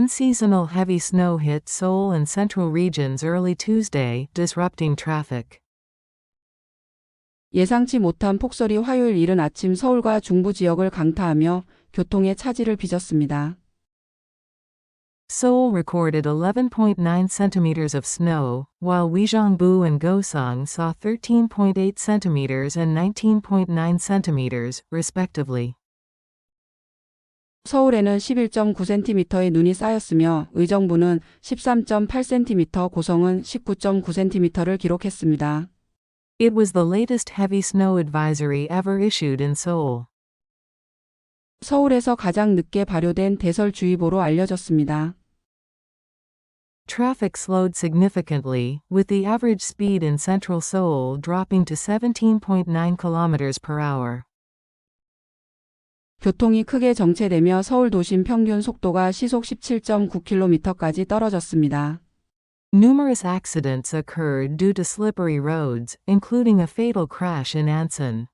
Unseasonal heavy snow hit Seoul and central regions early Tuesday, disrupting traffic. 예상치 못한 폭설이 화요일 이른 아침 서울과 중부 지역을 강타하며 교통에 차질을 빚었습니다. Seoul recorded 11.9 centimeters of snow, while Uijeongbu and Goseong saw 13.8 centimeters and 19.9 centimeters, respectively. 서울에는 11.9cm의 눈이 쌓였으며 의정부는 13.8cm, 고성은 19.9cm를 기록했습니다. It was the latest heavy snow advisory ever issued in Seoul. 서울에서 가장 늦게 발효된 대설주의보로 알려졌습니다. Traffic slowed significantly, with the average speed in central Seoul dropping to 17.9 km per hour. 교통이 크게 정체되며 서울 도심 평균 속도가 시속 17.9km까지 떨어졌습니다. Numerous accidents occurred due to slippery roads, including a fatal crash in Ansan.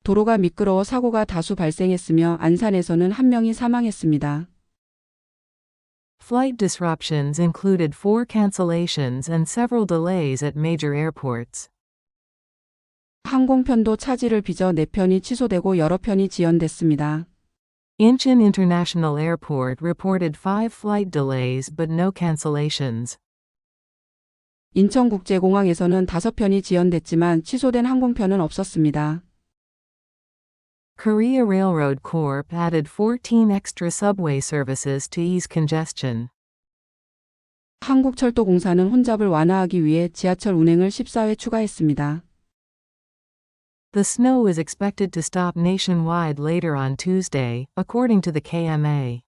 도로가 미끄러워 사고가 다수 발생했으며 안산에서는 한 명이 사망했습니다. Flight disruptions included 4 cancellations and several delays at major airports. 항공편도 차질을 빚어 4편이 취소되고 여러 편이 지연됐습니다. Incheon International Airport reported 5 flight delays but no cancellations. 인천국제공항에서는 5편이 지연됐지만 취소된 항공편은 없었습니다. Korea Railroad Corp added 14 extra subway services to ease congestion. 한국철도공사는 혼잡을 완화하기 위해 지하철 운행을 14회 추가했습니다. The snow is expected to stop nationwide later on Tuesday, according to the KMA.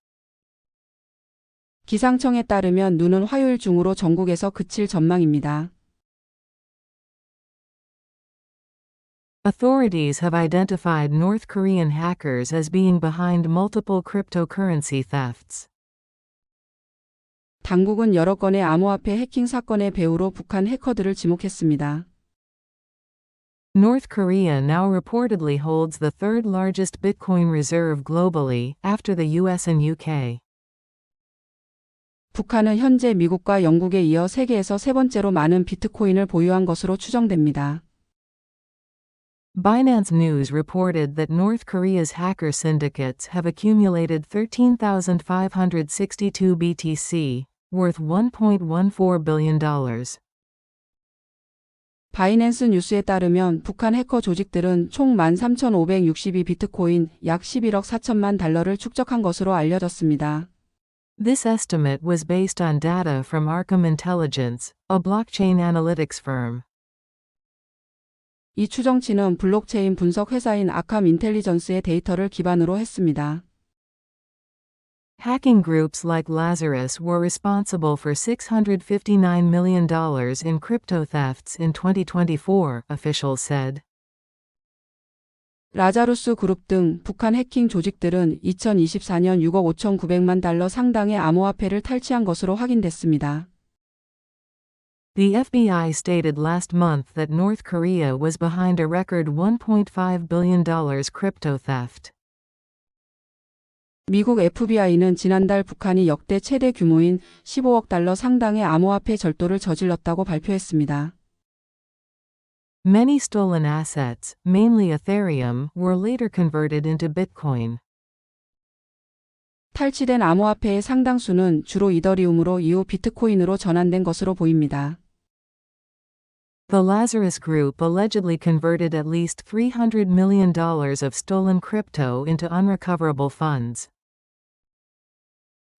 기상청에 따르면 눈은 화요일 중으로 전국에서 그칠 전망입니다. Authorities have identified North Korean hackers as being behind multiple cryptocurrency thefts. 당국은 여러 건의 암호화폐 해킹 사건의 배후로 북한 해커들을 지목했습니다. North Korea now reportedly holds the third largest Bitcoin reserve globally, after the US and UK. 북한은 현재 미국과 영국에 이어 세계에서 세 번째로 많은 비트코인을 보유한 것으로 추정됩니다. Binance News reported that North Korea's hacker syndicates have accumulated 13,562 BTC, worth $1.14 billion. 바이낸스 뉴스에 따르면 북한 해커 조직들은 총 13,562 비트코인, 약 11억 4천만 달러를 축적한 것으로 알려졌습니다. This estimate was based on data from Arkham Intelligence, a blockchain analytics firm. 이 추정치는 블록체인 분석 회사인 아캄 인텔리전스의 데이터를 기반으로 했습니다. Hacking groups like Lazarus were responsible for $659 million in crypto thefts in 2024, officials said. 라자루스 그룹 등 북한 해킹 조직들은 2024년 6억 5,900만 달러 상당의 암호화폐를 탈취한 것으로 확인됐습니다. The FBI stated last month that North Korea was behind a record $1.5 billion crypto theft. 미국 FBI는 지난달 북한이 역대 최대 규모인 15억 달러 상당의 암호화폐 절도를 저질렀다고 발표했습니다. Many stolen assets, mainly Ethereum, were later converted into Bitcoin. 탈취된 암호화폐의 상당수는 주로 이더리움으로 이후 비트코인으로 전환된 것으로 보입니다. The Lazarus Group allegedly converted at least $300 million of stolen crypto into unrecoverable funds.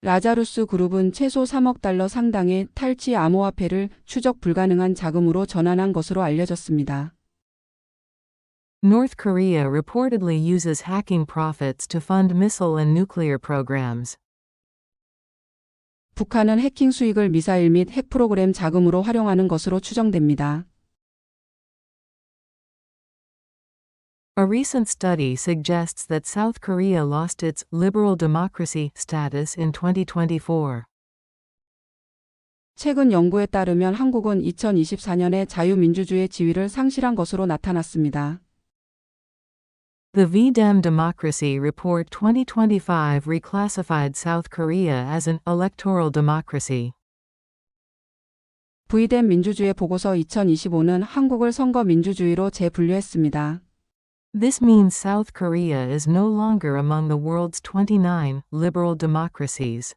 라자루스 그룹은 최소 3억 달러 상당의 탈취 암호화폐를 추적 불가능한 자금으로 전환한 것으로 알려졌습니다. North Korea reportedly uses hacking profits to fund missile and nuclear programs. 북한은 해킹 수익을 미사일 및 핵 프로그램 자금으로 활용하는 것으로 추정됩니다. A recent study suggests that South Korea lost its liberal democracy status in 2024. 최근 연구에 따르면 한국은 2024년에 자유민주주의 지위를 상실한 것으로 나타났습니다. The VDEM Democracy Report 2025 reclassified South Korea as an electoral democracy. VDEM 민주주의 보고서 2025는 한국을 선거 민주주의로 재분류했습니다. This means South Korea is no longer among the world's 29 liberal democracies.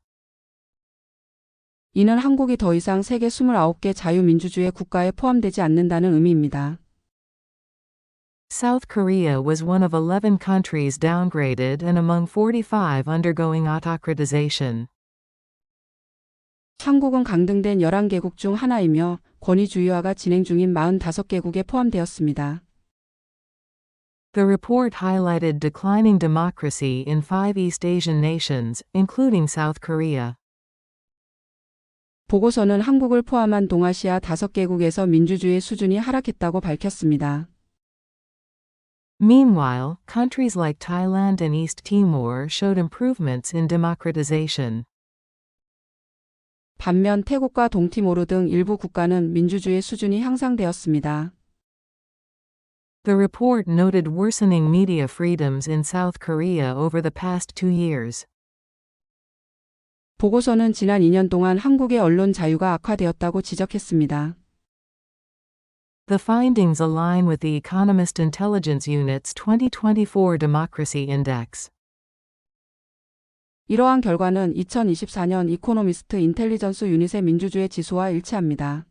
이는 한국이 더 이상 세계 29개 자유민주주의 국가에 포함되지 않는다는 의미입니다. South Korea was one of 11 countries downgraded and among 45 undergoing autocratization. 한국은 강등된 11개국 중 하나이며 권위주의화가 진행 중인 45개국에 포함되었습니다. The report highlighted declining democracy in 5 East Asian nations, including South Korea. 보고서는 한국을 포함한 동아시아 5개국에서 민주주의 수준이 하락했다고 밝혔습니다. Meanwhile, countries like Thailand and East Timor showed improvements in democratization. 반면 태국과 동티모르 등 일부 국가는 민주주의 수준이 향상되었습니다. The report noted worsening media freedoms in South Korea over the past 2 years. 보고서는 지난 2년 동안 한국의 언론 자유가 악화되었다고 지적했습니다. The findings align with the Economist Intelligence Unit's 2024 Democracy Index. 이러한 결과는 2024년 이코노미스트 인텔리전스 유닛의 민주주의 지수와 일치합니다.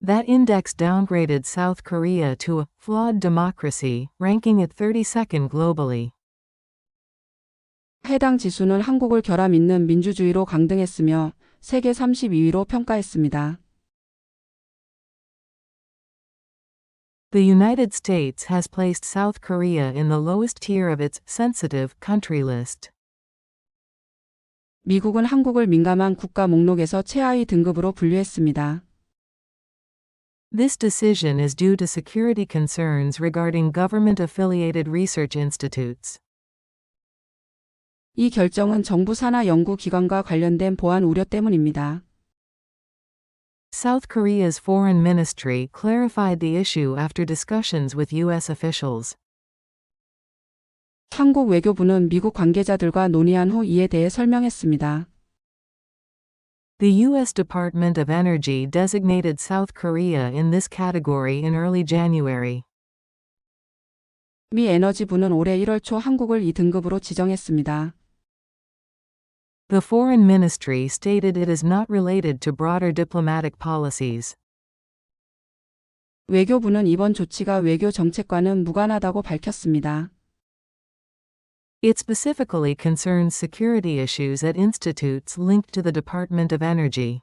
That index downgraded South Korea to a flawed democracy, ranking it 32nd globally. 해당 지수는 한국을 결함 있는 민주주의로 강등했으며 세계 32위로 평가했습니다. The United States has placed South Korea in the lowest tier of its sensitive country list. 미국은 한국을 민감한 국가 목록에서 최하위 등급으로 분류했습니다. This decision is due to security concerns regarding government-affiliated research institutes. 이 결정은 정부 산하 연구 기관과 관련된 보안 우려 때문입니다. South Korea's foreign ministry clarified the issue after discussions with U.S. officials. 한국 외교부는 미국 관계자들과 논의한 후 이에 대해 설명했습니다. The U.S. Department of Energy designated South Korea in this category in early January. 미 에너지부는 올해 1월 초 한국을 이 등급으로 지정했습니다. The Foreign Ministry stated it is not related to broader diplomatic policies. 외교부는 이번 조치가 외교 정책과는 무관하다고 밝혔습니다. It specifically concerns security issues at institutes linked to the Department of Energy.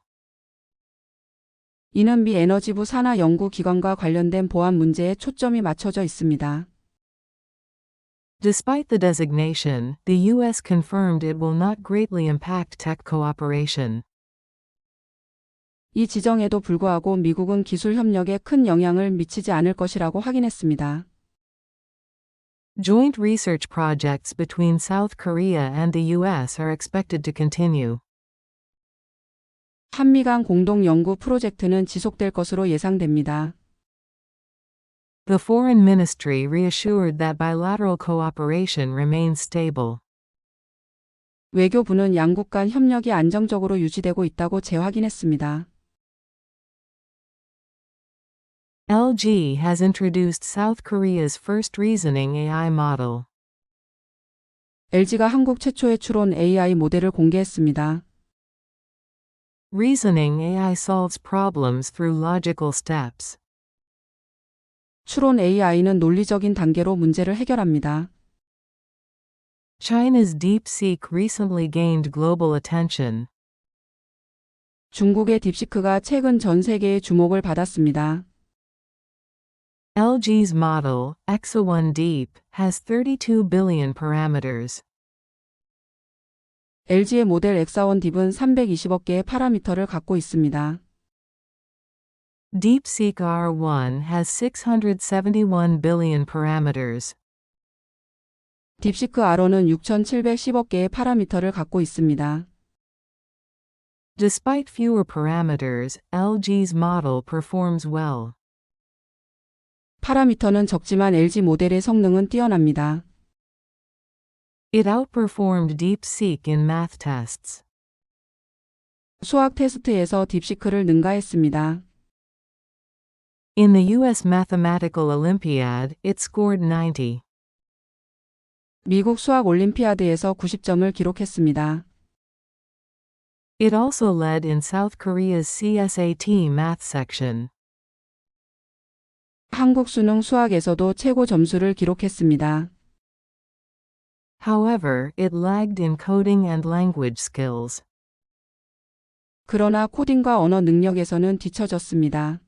이는 미 에너지부 산하 연구 기관과 관련된 보안 문제에 초점이 맞춰져 있습니다. Despite the designation, the U.S. confirmed it will not greatly impact tech cooperation. 이 지정에도 불구하고 미국은 기술 협력에 큰 영향을 미치지 않을 것이라고 확인했습니다. Joint research projects between South Korea and the U.S. are expected to continue. 한미 간 공동 연구 프로젝트는 지속될 것으로 예상됩니다. The Foreign Ministry reassured that bilateral cooperation remains stable. 외교부는 양국 간 협력이 안정적으로 유지되고 있다고 재확인했습니다. LG has introduced South Korea's first reasoning AI model. LG가 한국 최초의 추론 AI 모델을 공개했습니다. Reasoning AI solves problems through logical steps. 추론 AI는 논리적인 단계로 문제를 해결합니다. China's DeepSeek recently gained global attention. 중국의 딥시크가 최근 전 세계의 주목을 받았습니다. LG's model, EXA-1 Deep, has 32 billion parameters. LG의 모델 엑사1 딥은 320억 개의 파라미터를 갖고 있습니다. DeepSeek R1 has 671 billion parameters. 딥시크 R1은 6,710억 개의 파라미터를 갖고 있습니다. Despite fewer parameters, LG's model performs well. 파라미터는 적지만 LG 모델의 성능은 뛰어납니다. It outperformed DeepSeek in math tests. 수학 테스트에서 딥시크를 능가했습니다. In the U.S. Mathematical Olympiad, it scored 90. 미국 수학 올림피아드에서 90점을 기록했습니다. It also led in South Korea's CSAT math section. 한국 수능 수학에서도 최고 점수를 기록했습니다. However, it lagged in coding and language skills. 그러나 코딩과 언어 능력에서는 뒤처졌습니다.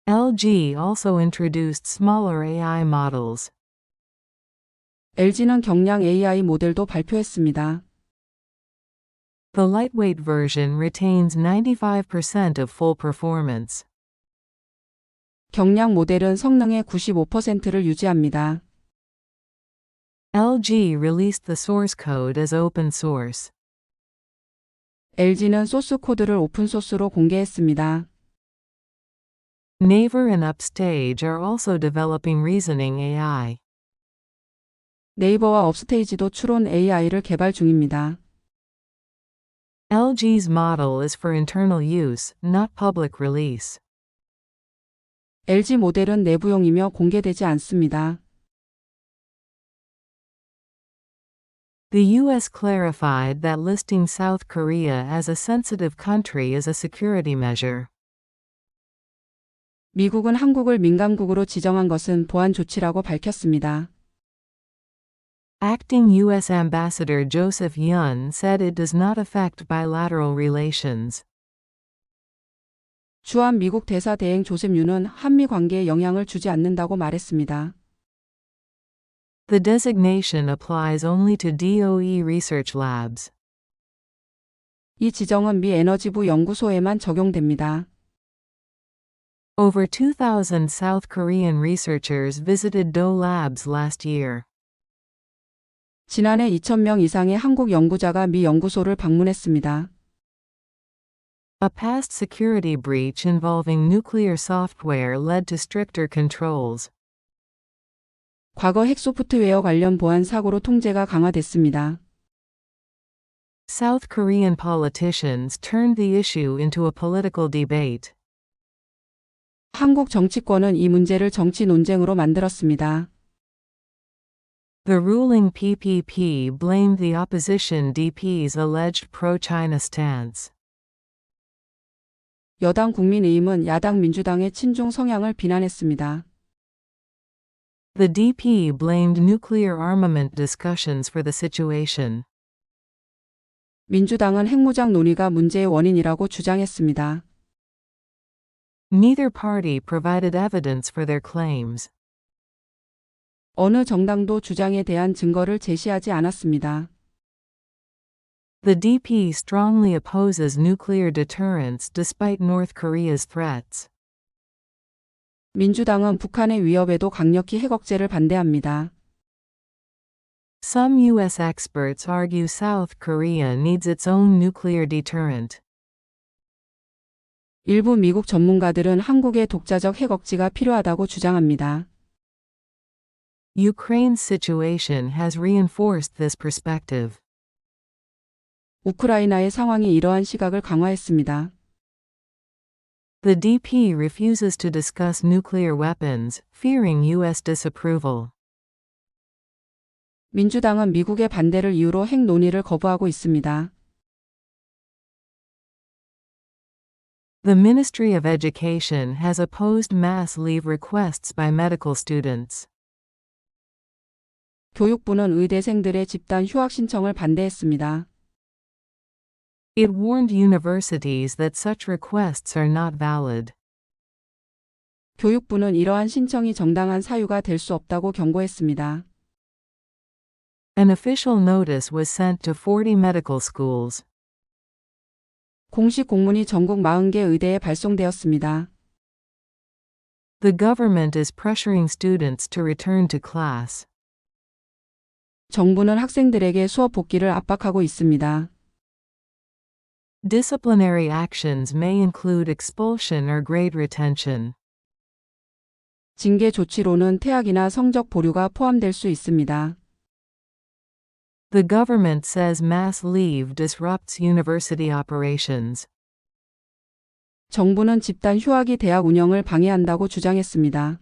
LG also introduced smaller AI models. LG는 경량 AI 모델도 발표했습니다. The lightweight version retains 95% of full performance. 경량 모델은 성능의 95%를 유지합니다. LG released the source code as open source. LG는 소스 코드를 오픈소스로 공개했습니다. Naver and Upstage are also developing reasoning AI. 네이버와 업스테이지도 추론 AI를 개발 중입니다. LG's model is for internal use, not public release. LG 모델은 내부용이며 공개되지 않습니다. The U.S. clarified that listing South Korea as a sensitive country is a security measure. 미국은 한국을 민감국으로 지정한 것은 보안 조치라고 밝혔습니다. Acting U.S. Ambassador Joseph Yun said it does not affect bilateral relations. 주한 미국 대사 대행 조셉 윤은 한미 관계에 영향을 주지 않는다고 말했습니다. The designation applies only to DOE research labs. 이 지정은 미 에너지부 연구소에만 적용됩니다. Over 2,000 South Korean researchers visited DOE labs last year. 지난해 2,000명 이상의 한국 연구자가 미 연구소를 방문했습니다. A past security breach involving nuclear software led to stricter controls. 과거 핵 소프트웨어 관련 보안 사고로 통제가 강화됐습니다. South Korean politicians turned the issue into a political debate. 한국 정치권은 이 문제를 정치 논쟁으로 만들었습니다. The ruling PPP blamed the opposition DP's alleged pro-China stance. 여당 국민의힘은 야당 민주당의 친중 성향을 비난했습니다. The DP blamed nuclear armament discussions for the situation. 민주당은 핵무장 논의가 문제의 원인이라고 주장했습니다. Neither party provided evidence for their claims. 어느 정당도 주장에 대한 증거를 제시하지 않았습니다. The DP strongly opposes nuclear deterrence despite North Korea's threats. 민주당은 북한의 위협에도 강력히 핵 억제를 반대합니다. Some U.S. experts argue South Korea needs its own nuclear deterrent. 일부 미국 전문가들은 한국의 독자적 핵 억지가 필요하다고 주장합니다. Ukraine's situation has reinforced this perspective. 우크라이나의 상황이 이러한 시각을 강화했습니다. The DP refuses to discuss nuclear weapons, fearing U.S. disapproval. 민주당은 미국의 반대를 이유로 핵 논의를 거부하고 있습니다. The Ministry of Education has opposed mass leave requests by medical students. 교육부는 의대생들의 집단 휴학 신청을 반대했습니다. It warned universities that such requests are not valid. 교육부는 이러한 신청이 정당한 사유가 될 수 없다고 경고했습니다. An official notice was sent to 40 medical schools. 공식 공문이 전국 40개 의대에 발송되었습니다. The government is pressuring students to return to class. 정부는 학생들에게 수업 복귀를 압박하고 있습니다. Disciplinary actions may include expulsion or grade retention. 징계 조치로는 퇴학이나 성적 보류가 포함될 수 있습니다. The government says mass leave disrupts university operations. 정부는 집단 휴학이 대학 운영을 방해한다고 주장했습니다.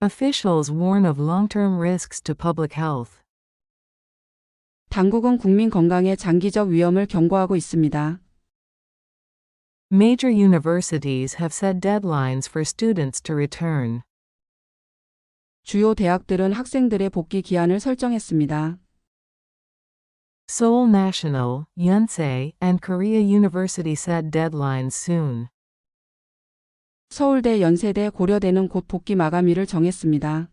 Officials warn of long-term risks to public health. 당국은 국민 건강에 장기적 위험을 경고하고 있습니다. Major universities have set deadlines for students to return. 주요 대학들은 학생들의 복귀 기한을 설정했습니다. Seoul National, Yonsei, and Korea University set deadlines soon. 서울대, 연세대, 고려대는 곧 복귀 마감일을 정했습니다.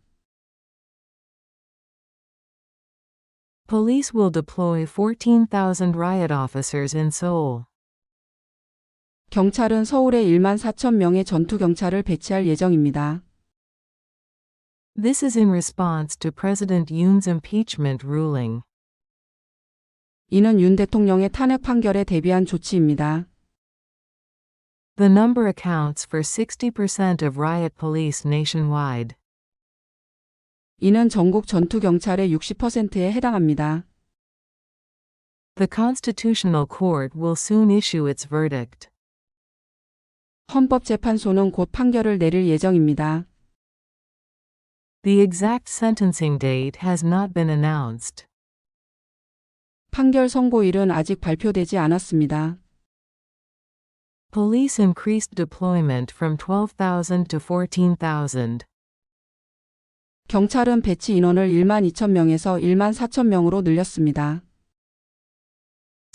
Police will deploy 14,000 riot officers in Seoul. 경찰은 서울에 1만 4천 명의 전투 경찰을 배치할 예정입니다. This is in response to President Yoon's impeachment ruling. 이는 윤 대통령의 탄핵 판결에 대비한 조치입니다. The number accounts for 60% of riot police nationwide. 이는 전국 전투 경찰의 60%에 해당합니다. The Constitutional Court will soon issue its verdict. 헌법재판소는 곧 판결을 내릴 예정입니다. The exact sentencing date has not been announced. 판결 선고일은 아직 발표되지 않았습니다. Police increased deployment from 12,000 to 14,000. 경찰은 배치 인원을 1만 2천 명에서 1만 4천 명으로 늘렸습니다.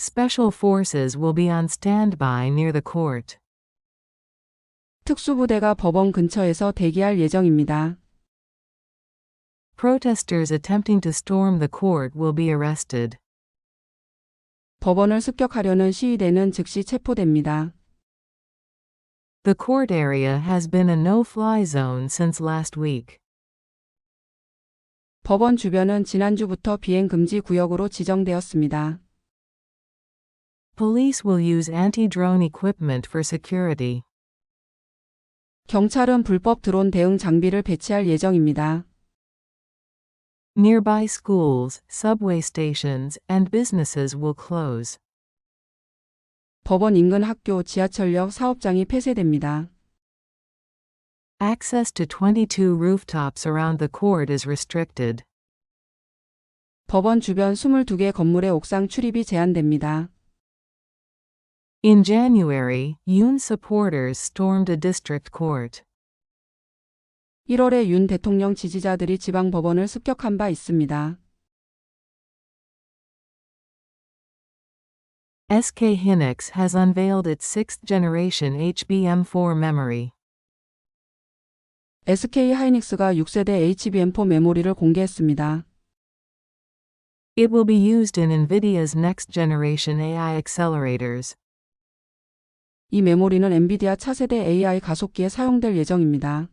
Special forces will be on standby near the court. 특수부대가 법원 근처에서 대기할 예정입니다. Protesters attempting to storm the court will be arrested. 법원을 습격하려는 시위대는 즉시 체포됩니다. The court area has been a no-fly zone since last week. 법원 주변은 지난주부터 비행 금지 구역으로 지정되었습니다. Police will use anti-drone equipment for security. 경찰은 불법 드론 대응 장비를 배치할 예정입니다. Nearby schools, subway stations, and businesses will close. 법원 인근 학교, 지하철역, 사업장이 폐쇄됩니다. Access to 22 rooftops around the court is restricted. 법원 주변 22개 건물의 옥상 출입이 제한됩니다. In January, Yoon supporters stormed a district court. 1월에 윤 대통령 지지자들이 지방 법원을 습격한 바 있습니다. SK hynix has unveiled its 6th generation HBM4 memory. SK 하이닉스가 6세대 HBM4 메모리를 공개했습니다. It will be used in NVIDIA's next generation AI accelerators. 이 메모리는 엔비디아 차세대 AI 가속기에 사용될 예정입니다.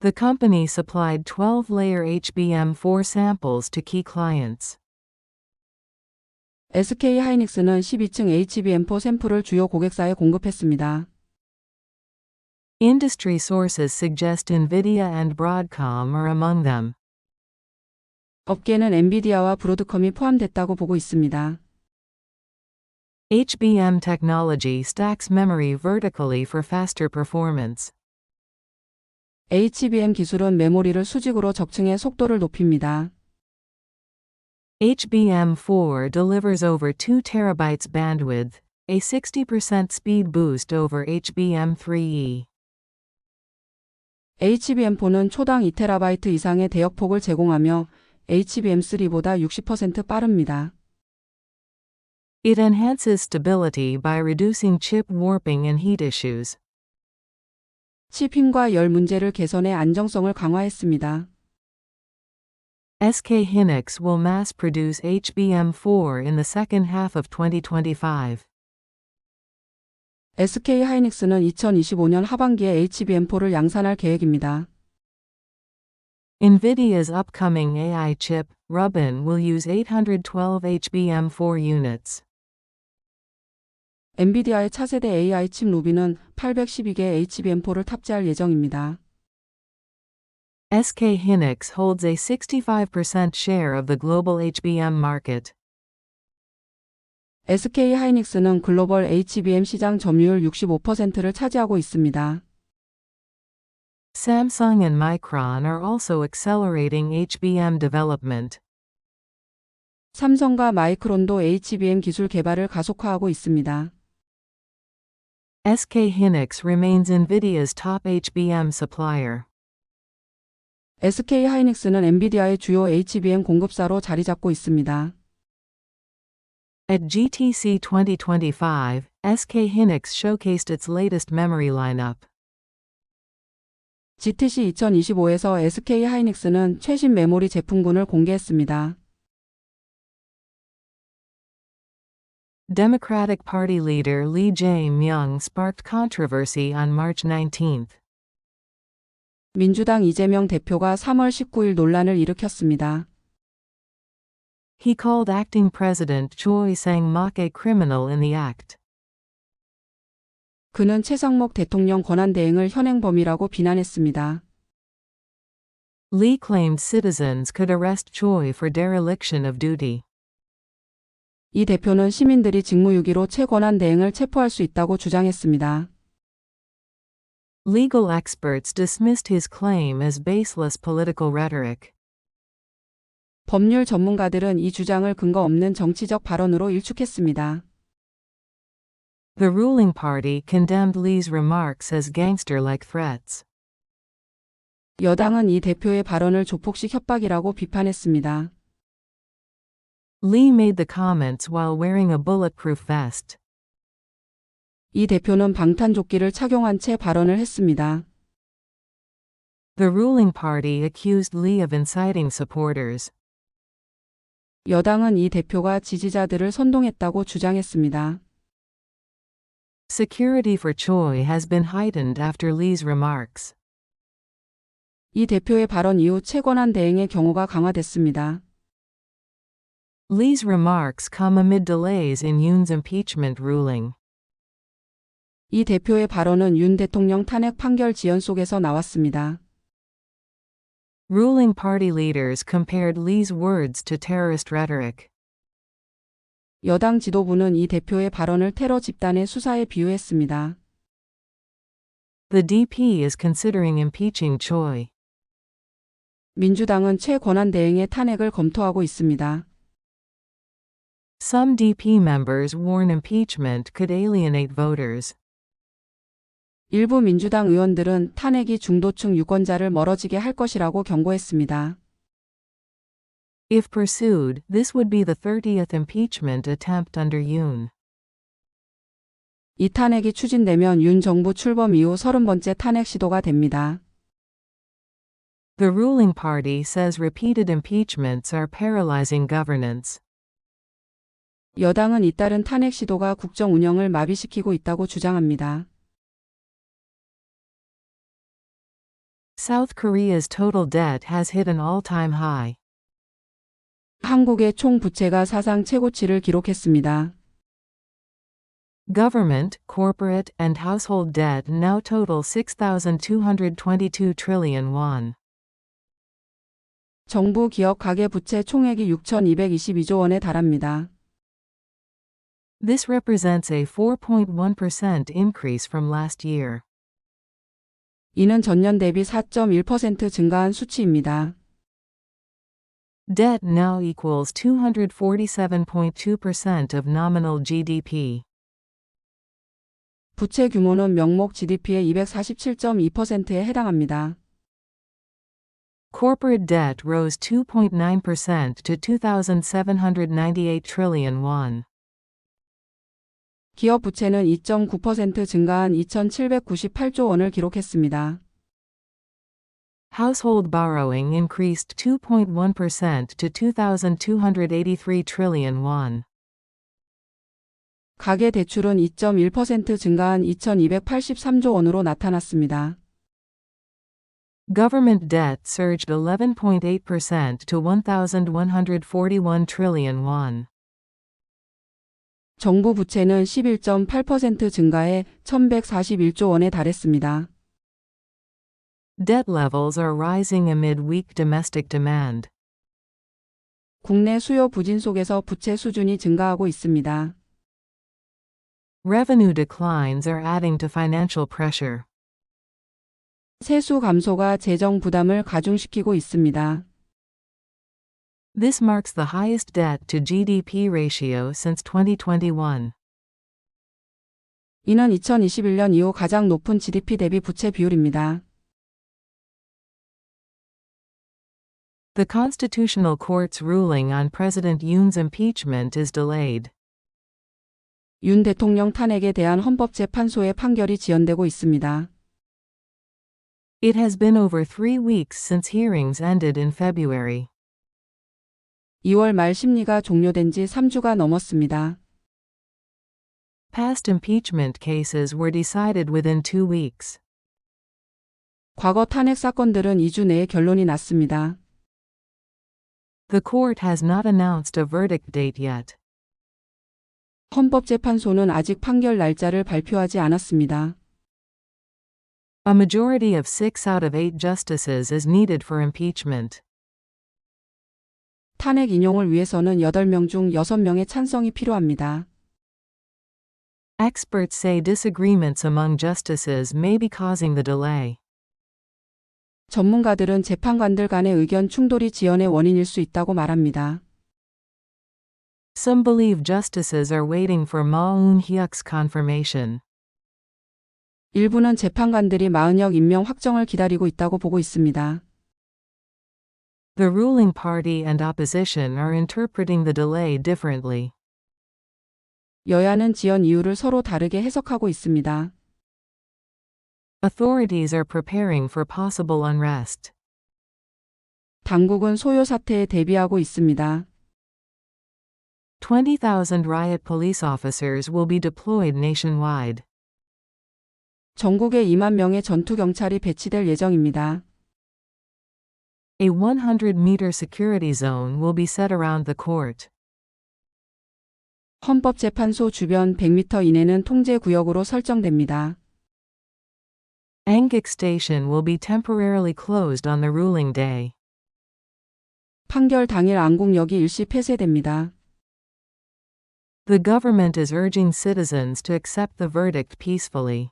The company supplied 12-layer HBM4 samples to key clients. SK 하이닉스는 12층 HBM4 샘플을 주요 고객사에 공급했습니다. Industry sources suggest NVIDIA and Broadcom are among them. 업계는 엔비디아와 브로드컴이 포함됐다고 보고 있습니다. HBM technology stacks memory vertically for faster performance. HBM 기술은 메모리를 수직으로 적층해 속도를 높입니다. HBM4 delivers over 2 terabytes bandwidth, a 60% speed boost over HBM3E. HBM4는 초당 2TB 이상의 대역폭을 제공하며 HBM3보다 60% 빠릅니다. It enhances stability by reducing chip warping and heat issues. 칩 힘과 열 문제를 개선해 안정성을 강화했습니다. SK hynix will mass produce HBM4 in the second half of 2025. SK 하이닉스는 2025년 하반기에 HBM4를 양산할 계획입니다. NVIDIA's upcoming AI chip, Rubin, will use 812 HBM4 units. 엔비디아의 차세대 AI 칩 루비는 812개 HBM4를 탑재할 예정입니다. SK hynix holds a 65% share of the global HBM market. SK 하이닉스는 글로벌 HBM 시장 점유율 65%를 차지하고 있습니다. Samsung and Micron are also accelerating HBM development. 삼성과 마이크론도 HBM 기술 개발을 가속화하고 있습니다. SK hynix remains NVIDIA's top HBM supplier. SK 하이닉스는 엔비디아의 주요 HBM 공급사로 자리 잡고 있습니다. At GTC 2025, SK hynix showcased its latest memory lineup. GTC 2025에서 SK 하이닉스는 최신 메모리 제품군을 공개했습니다. Democratic Party leader Lee Jae-myung sparked controversy on March 19. 민주당 이재명 대표가 3월 19일 논란을 일으켰습니다. He called acting President Choi Sang-mok a criminal in the act. 그는 최상목 대통령 권한대행을 현행범이라고 비난했습니다. Lee claimed citizens could arrest Choi for dereliction of duty. 이 대표는 시민들이 직무유기로 최권한대행을 체포할 수 있다고 주장했습니다. Legal experts dismissed his claim as baseless political rhetoric. 법률 전문가들은 이 주장을 근거 없는 정치적 발언으로 일축했습니다. The ruling party condemned Lee's remarks as gangster-like threats. 여당은 이 대표의 발언을 조폭식 협박이라고 비판했습니다. Lee made the comments while wearing a bulletproof vest. 이 대표는 방탄조끼를 착용한 채 발언을 했습니다. The ruling party accused Lee of inciting supporters. 여당은 이 대표가 지지자들을 선동했다고 주장했습니다. Security for Choi has been heightened after Lee's remarks. 이 대표의 발언 이후 최권한 대행의 경호가 강화됐습니다. Lee's remarks come amid delays in Yoon's impeachment ruling. 이 대표의 발언은 윤 대통령 탄핵 판결 지연 속에서 나왔습니다. Ruling party leaders compared Lee's words to terrorist rhetoric. 여당 지도부는 이 대표의 발언을 테러 집단의 수사에 비유했습니다. The DP is considering impeaching Choi. 민주당은 최권한 대행의 탄핵을 검토하고 있습니다. Some DP members warn impeachment could alienate voters. 일부 민주당 의원들은 탄핵이 중도층 유권자를 멀어지게 할 것이라고 경고했습니다. If pursued, this would be the 30th impeachment attempt under Yoon. 이 탄핵이 추진되면 윤 정부 출범 이후 30번째 탄핵 시도가 됩니다. The ruling party says repeated impeachments are paralyzing governance. 여당은 잇따른 탄핵 시도가 국정 운영을 마비시키고 있다고 주장합니다. South Korea's total debt has hit an all-time high. 한국의 총 부채가 사상 최고치를 기록했습니다. Government, corporate, and household debt now total 6,222 trillion won. 정부 기업 가계 부채 총액이 6,222조 원에 달합니다. This represents a 4.1% increase from last year. 이는 전년 대비 4.1% 증가한 수치입니다. Debt now equals 247.2% of nominal GDP. 부채 규모는 명목 GDP의 247.2%에 해당합니다. Corporate debt rose 2.9% to 2,798 trillion won. 기업 부채는 2.9% 증가한 2,798조 원을 기록했습니다. Household borrowing increased 2.1% to 2,283 trillion won. 가계 대출은 2.1% 증가한 2,283조 원으로 나타났습니다. Government debt surged 11.8% to 1,141 trillion won. 정부 부채는 11.8% 증가해 1,141조 원에 달했습니다. Debt levels are rising amid weak domestic demand. 국내 수요 부진 속에서 부채 수준이 증가하고 있습니다. Revenue declines are adding to financial pressure. 세수 감소가 재정 부담을 가중시키고 있습니다. This marks the highest debt to GDP ratio since 2021. 이는 2021년 이후 가장 높은 GDP 대비 부채 비율입니다. The Constitutional Court's ruling on President Yoon's impeachment is delayed. 윤 대통령 탄핵에 대한 헌법재판소의 판결이 지연되고 있습니다. It has been over 3 weeks since hearings ended in February. 2월 말 심리가 종료된 지 3주가 넘었습니다. Past impeachment cases were decided within 2 weeks. 과거 탄핵 사건들은 2주 내에 결론이 났습니다. The court has not announced a verdict date yet. 헌법재판소는 아직 판결 날짜를 발표하지 않았습니다. A majority of 6 out of 8 justices is needed for impeachment. 탄핵 인용을 위해서는 8명 중 6명의 찬성이 필요합니다. Experts say disagreements among justices may be causing the delay. 전문가들은 재판관들 간의 의견 충돌이 지연의 원인일 수 있다고 말합니다. Some believe justices are waiting for Ma Eun-hyuk's confirmation. 일부는 재판관들이 마은혁 임명 확정을 기다리고 있다고 보고 있습니다. The ruling party and opposition are interpreting the delay differently. 여야는 지연 이유를 서로 다르게 해석하고 있습니다. Authorities are preparing for possible unrest. 당국은 소요 사태에 대비하고 있습니다. 20,000 riot police officers will be deployed nationwide. 전국에 2만 명의 전투 경찰이 배치될 예정입니다. A 100-meter security zone will be set around the court. 헌법재판소 주변 100m 이내는 통제 구역으로 설정됩니다. Angik Station will be temporarily closed on the ruling day. 판결 당일 안국역이 일시 폐쇄됩니다. The government is urging citizens to accept the verdict peacefully.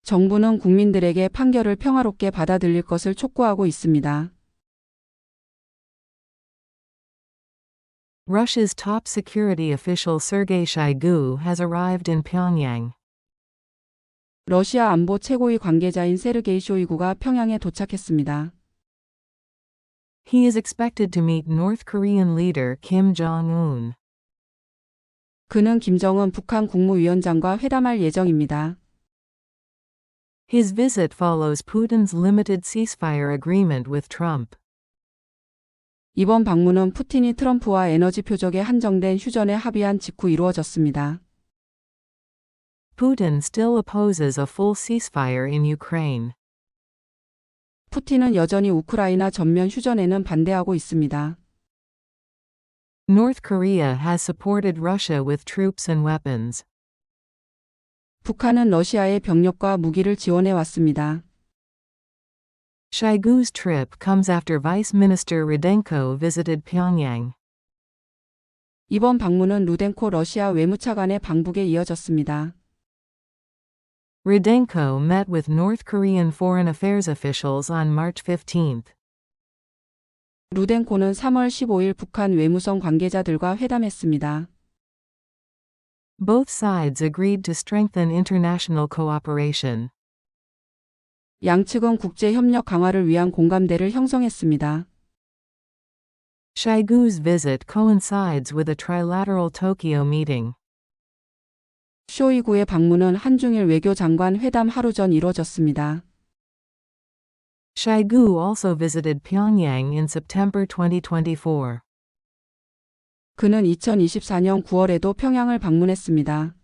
정부는 국민들에게 판결을 평화롭게 받아들일 것을 촉구하고 있습니다. Russia's top security official Sergei Shoigu has arrived in Pyongyang. 러시아 안보 최고위 관계자인 세르게이 쇼이구가 평양에 도착했습니다. He is expected to meet North Korean leader Kim Jong-un. 그는 김정은 북한 국무위원장과 회담할 예정입니다. His visit follows Putin's limited ceasefire agreement with Trump. 이번 방문은 푸틴이 트럼프와 에너지 표적에 한정된 휴전에 합의한 직후 이루어졌습니다. Putin still opposes a full ceasefire in Ukraine. 푸틴은 여전히 우크라이나 전면 휴전에는 반대하고 있습니다. North Korea has supported Russia with troops and weapons. 북한은 러시아의 병력과 무기를 지원해 왔습니다. Shoigu's trip comes after Vice Minister Rudenko visited Pyongyang. 이번 방문은 루덴코 러시아 외무차관의 방북에 이어졌습니다. Rudenko met with North Korean foreign affairs officials on March 15th. 루덴코는 3월 15일 북한 외무성 관계자들과 회담했습니다. Both sides agreed to strengthen international cooperation. 양측은 국제 협력 강화를 위한 공감대를 형성했습니다. Shoigu's visit coincides with a trilateral Tokyo meeting. 쇼이구의 방문은 한중일 외교장관 회담 하루 전 이뤄졌습니다. Shoigu also visited Pyongyang in September 2024. 그는 2024년 9월에도 평양을 방문했습니다.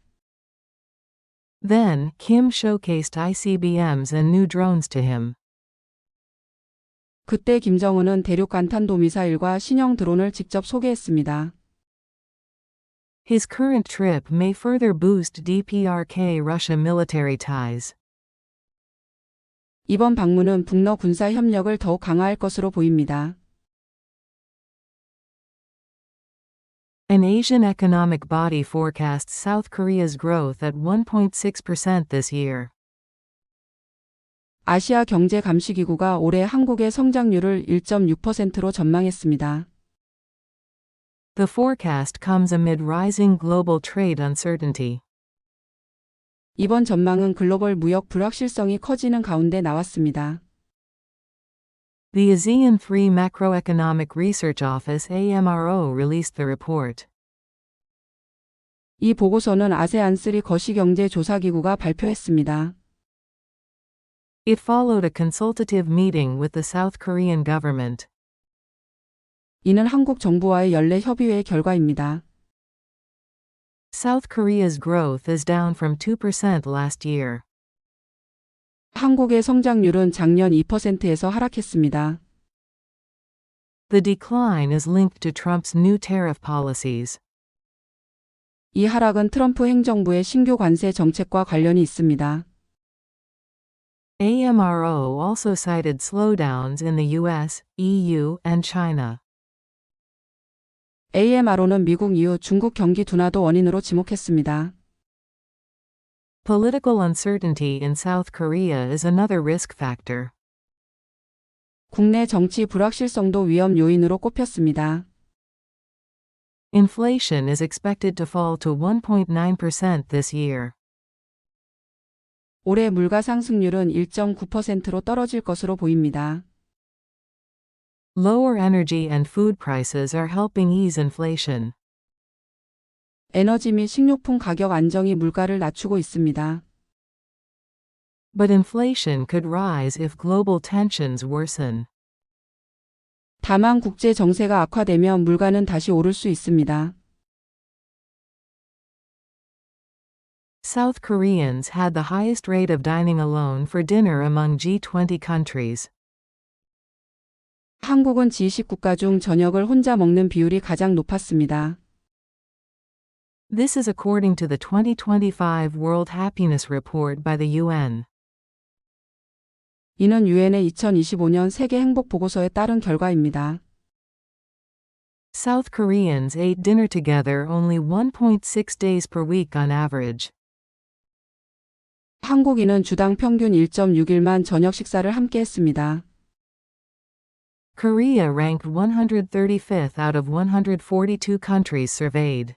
Then, Kim showcased ICBMs and new drones to him. 그때 김정은은 대륙 간탄도 미사일과 신형 드론을 직접 소개했습니다. His current trip may further boost DPRK-Russia military ties. 이번 방문은 북러 군사 협력을 더욱 강화할 것으로 보입니다. An Asian economic body forecasts South Korea's growth at 1.6% this year. 아시아 경제 감시기구가 올해 한국의 성장률을 1.6%로 전망했습니다. The forecast comes amid rising global trade uncertainty. 이번 전망은 글로벌 무역 불확실성이 커지는 가운데 나왔습니다. The ASEAN 3 Macroeconomic Research Office AMRO released the report. 이 보고서는 아세안3 거시경제조사기구가 발표했습니다. It followed a consultative meeting with the South Korean government. 이는 한국 정부와의 연례 협의회 결과입니다. South Korea's growth is down from 2% last year. 한국의 성장률은 작년 2%에서 하락했습니다. The decline is linked to Trump's new tariff policies. 이 하락은 트럼프 행정부의 신규 관세 정책과 관련이 있습니다. AMRO also cited slowdowns in the US, EU, and China. AMRO는 미국 이후 중국 경기 둔화도 원인으로 지목했습니다. Political uncertainty in South Korea is another risk factor. 국내 정치 불확실성도 위험 요인으로 꼽혔습니다. Inflation is expected to fall to 1.9% this year. 올해 물가 상승률은 1.9%로 떨어질 것으로 보입니다. Lower energy and food prices are helping ease inflation. 에너지 및 식료품 가격 안정이 물가를 낮추고 있습니다. But inflation could rise if global tensions worsen. 다만 국제 정세가 악화되면 물가는 다시 오를 수 있습니다. South Koreans had the highest rate of dining alone for dinner among G20 countries. 한국은 G10 국가 중 저녁을 혼자 먹는 비율이 가장 높았습니다. This is according to the 2025 World Happiness Report by the UN. 이는 유엔의 2025년 세계 행복 보고서에 따른 결과입니다. South Koreans ate dinner together only 1.6 days per week on average. 한국인은 주당 평균 1.6일만 저녁 식사를 함께 했습니다. Korea ranked 135th out of 142 countries surveyed.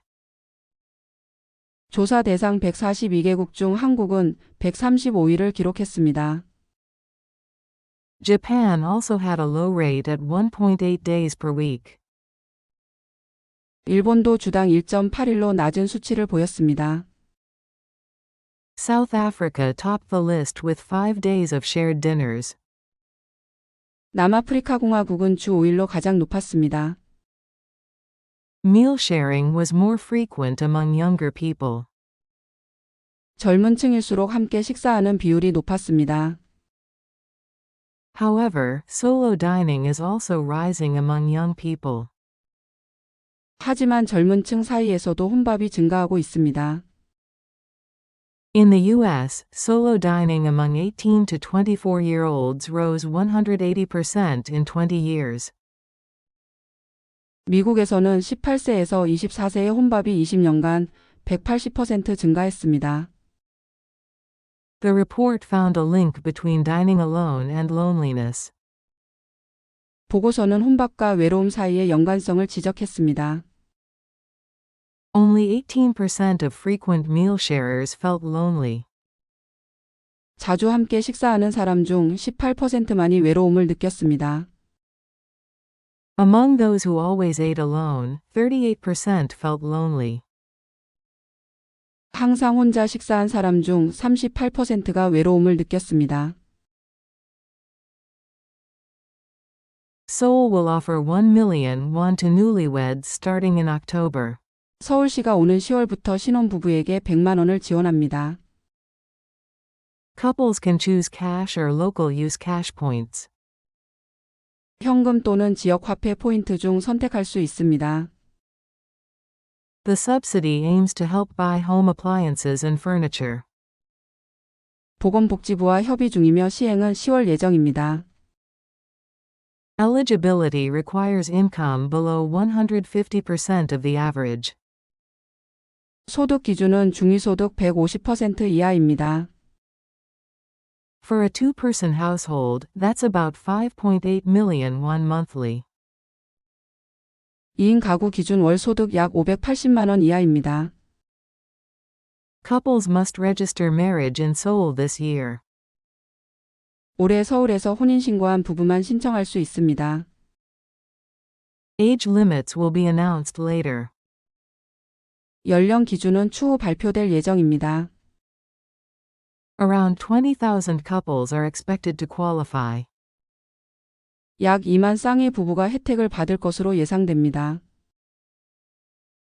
조사 대상 142개국 중 한국은 135위를 기록했습니다. Japan also had a low rate at 1.8 days per week. 일본도 주당 1.8일로 낮은 수치를 보였습니다. South Africa topped the list with 5 days of shared dinners. 남아프리카 공화국은 주 5일로 가장 높았습니다. Meal sharing was more frequent among younger people. 젊은 층일수록 함께 식사하는 비율이 높았습니다. However, solo dining is also rising among young people. 하지만 젊은 층 사이에서도 혼밥이 증가하고 있습니다. In the U.S., solo dining among 18 to 24-year-olds rose 180% in 20 years. 미국에서는 18세에서 24세의 혼밥이 20년간 180% 증가했습니다. The report found a link between dining alone and loneliness. 보고서는 혼밥과 외로움 사이의 연관성을 지적했습니다. Only 18% of frequent meal sharers felt lonely. 자주 함께 식사하는 사람 중 18%만이 외로움을 느꼈습니다. Among those who always ate alone, 38% felt lonely. 항상 혼자 식사한 사람 중 38%가 외로움을 느꼈습니다. Seoul will offer 1 million won to newlyweds starting in October. 서울시가 오는 10월부터 신혼부부에게 100만 원을 지원합니다. Couples can choose cash or local use cash points. 현금 또는 지역 화폐 포인트 중 선택할 수 있습니다. The subsidy aims to help buy home appliances and furniture. 보건복지부와 협의 중이며 시행은 10월 예정입니다. Eligibility requires income below 150% of the average. 소득 기준은 중위소득 150% 이하입니다. For a two-person household, that's about 5.8 million won monthly. 2인 가구 기준 월 소득 약 580만 원 이하입니다. Couples must register marriage in Seoul this year. 올해 서울에서 혼인신고한 부부만 신청할 수 있습니다. Age limits will be announced later. 연령 기준은 추후 발표될 예정입니다. Around 20,000 couples are expected to qualify. 약 2만 쌍의 부부가 혜택을 받을 것으로 예상됩니다.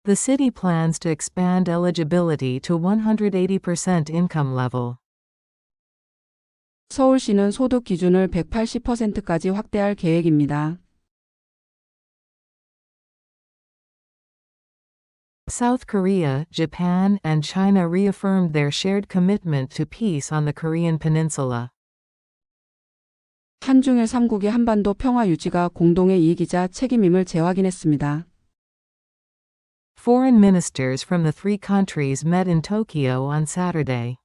The city plans to expand eligibility to 180% income level. 서울시는 소득 기준을 180%까지 확대할 계획입니다. South Korea, Japan, and China reaffirmed their shared commitment to peace on the Korean peninsula. 한중일 3국의 한반도 평화 유지가 공동의 이익이자 책임임을 재확인했습니다. Foreign ministers from the three countries met in Tokyo on Saturday.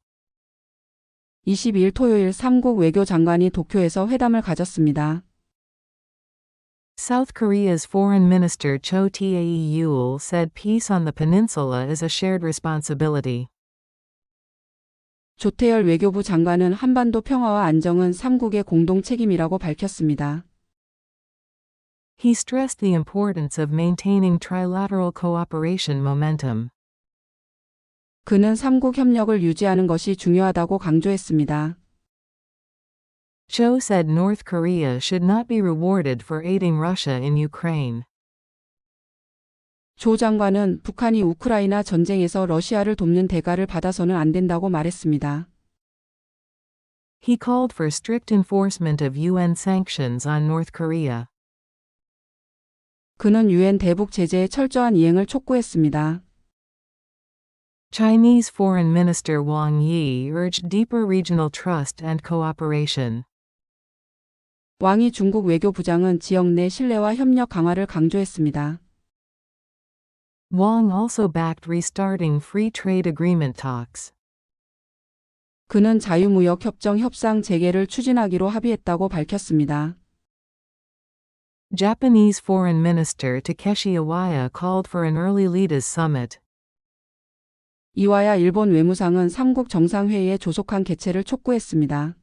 22일 토요일 3국 외교장관이 도쿄에서 회담을 가졌습니다. South Korea's Foreign Minister Cho Tae-yul said peace on the peninsula is a shared responsibility. 조태열 외교부 장관은 한반도 평화와 안정은 3국의 공동 책임이라고 밝혔습니다. He stressed the importance of maintaining trilateral cooperation momentum. 그는 3국 협력을 유지하는 것이 중요하다고 강조했습니다. Cho said North Korea should not be rewarded for aiding Russia in Ukraine. 조 장관은 북한이 우크라이나 전쟁에서 러시아를 돕는 대가를 받아서는 안 된다고 말했습니다. He called for strict enforcement of UN sanctions on North Korea. 그는 유엔 대북 제재의 철저한 이행을 촉구했습니다. Chinese Foreign Minister Wang Yi urged deeper regional trust and cooperation. 왕이 중국 외교부장은 지역 내 신뢰와 협력 강화를 강조했습니다. Wang also backed restarting free trade agreement talks. 그는 자유무역 협정 협상 재개를 추진하기로 합의했다고 밝혔습니다. Japanese Foreign Minister Takeshi Iwaya called for an early leaders summit. 이와야 일본 외무상은 3국 정상회의의 조속한 개최를 촉구했습니다.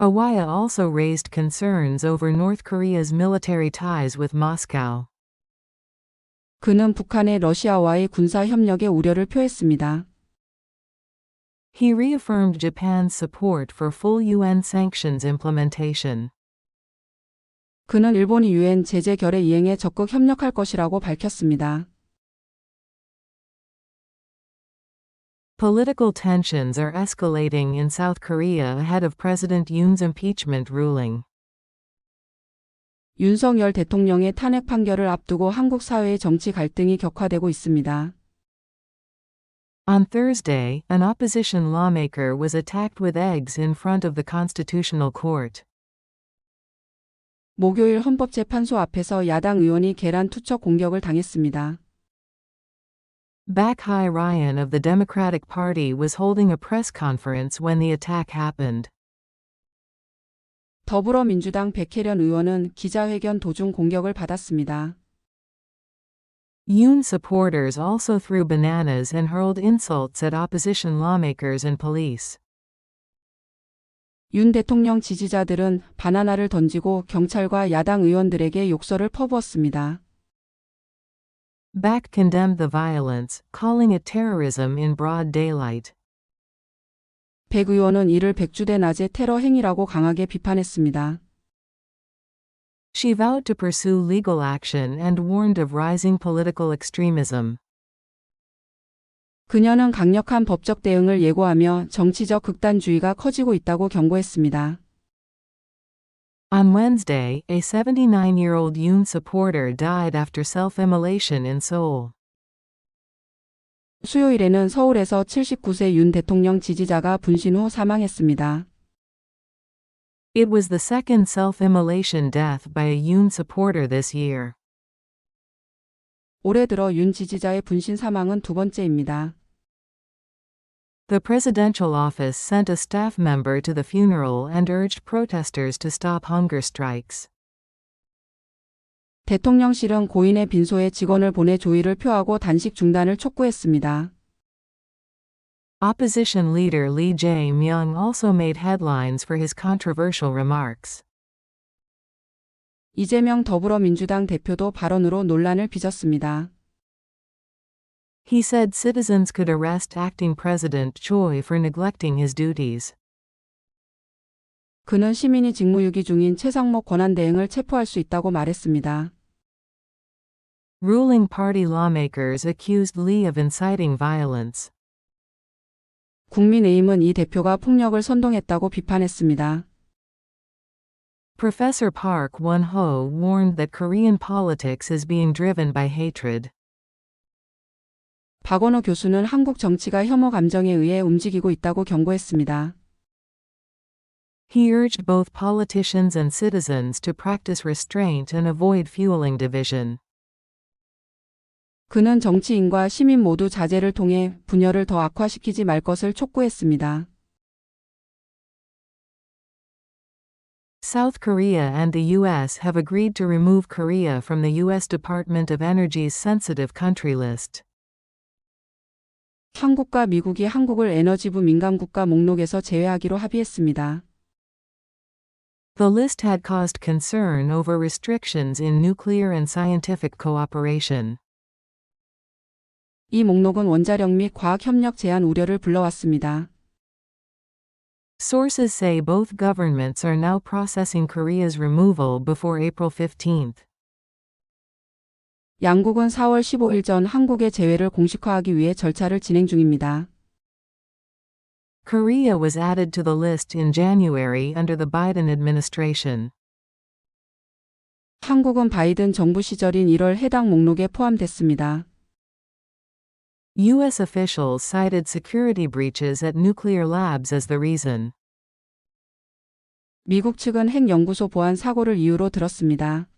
Iwaya also raised concerns over North Korea's military ties with Moscow. 그는 북한의 러시아와의 군사 협력에 우려를 표했습니다. He reaffirmed Japan's support for full UN sanctions implementation. 그는 일본이 유엔 제재 결의 이행에 적극 협력할 것이라고 밝혔습니다. Political tensions are escalating in South Korea ahead of President Yoon's impeachment ruling. 윤석열 대통령의 탄핵 판결을 앞두고 한국 사회의 정치 갈등이 격화되고 있습니다. On Thursday, an opposition lawmaker was attacked with eggs in front of the Constitutional Court. 목요일 헌법재판소 앞에서 야당 의원이 계란 투척 공격을 당했습니다. Baek Hye-ryan of the Democratic Party was holding a press conference when the attack happened. 더불어민주당 백혜련 의원은 기자회견 도중 공격을 받았습니다. Yoon supporters also threw bananas and hurled insults at opposition lawmakers and police. 윤 대통령 지지자들은 바나나를 던지고 경찰과 야당 의원들에게 욕설을 퍼부었습니다. Baek condemned the violence, calling it terrorism in broad daylight. 백 의원은 이를 백주대 낮의 테러 행위라고 강하게 비판했습니다. She vowed to pursue legal action and warned of rising political extremism. 그녀는 강력한 법적 대응을 예고하며 정치적 극단주의가 커지고 있다고 경고했습니다. On Wednesday, a 79-year-old Yoon supporter died after self-immolation in Seoul. 수요일에는 서울에서 79세 윤 대통령 지지자가 분신 후 사망했습니다. It was the second self-immolation death by a Yoon supporter this year. 올해 들어 윤 지지자의 분신 사망은 두 번째입니다. The presidential office sent a staff member to the funeral and urged protesters to stop hunger strikes. 대통령실은 고인의 빈소에 직원을 보내 조의를 표하고 단식 중단을 촉구했습니다. Opposition leader Lee Jae-myung also made headlines for his controversial remarks. 이재명 더불어민주당 대표도 발언으로 논란을 빚었습니다. He said citizens could arrest acting President Choi for neglecting his duties. 그는 시민이 직무유기 중인 최상목 권한대행을 체포할 수 있다고 말했습니다. Ruling party lawmakers accused Lee of inciting violence. 국민의힘은 이 대표가 폭력을 선동했다고 비판했습니다. Professor Park Won-ho warned that Korean politics is being driven by hatred. 박원호 교수는 한국 정치가 혐오 감정에 의해 움직이고 있다고 경고했습니다. He urged both politicians and citizens to practice restraint and avoid fueling division. 그는 정치인과 시민 모두 자제를 통해 분열을 더 악화시키지 말 것을 촉구했습니다. South Korea and the U.S. have agreed to remove Korea from the U.S. Department of Energy's sensitive country list. 한국과 미국이 한국을 에너지부 민감국가 목록에서 제외하기로 합의했습니다. The list had caused concern over restrictions in nuclear and scientific cooperation. 이 목록은 원자력 및 과학협력 제한 우려를 불러왔습니다. Sources say both governments are now processing Korea's removal before April 15th. 양국은 4월 15일 전 한국의 제외를 공식화하기 위해 절차를 진행 중입니다. Korea was added to the list in January under the Biden administration. 한국은 바이든 정부 시절인 1월 해당 목록에 포함됐습니다. U.S. officials cited security breaches at nuclear labs as the reason. 미국 측은 핵연구소 보안 사고를 이유로 들었습니다.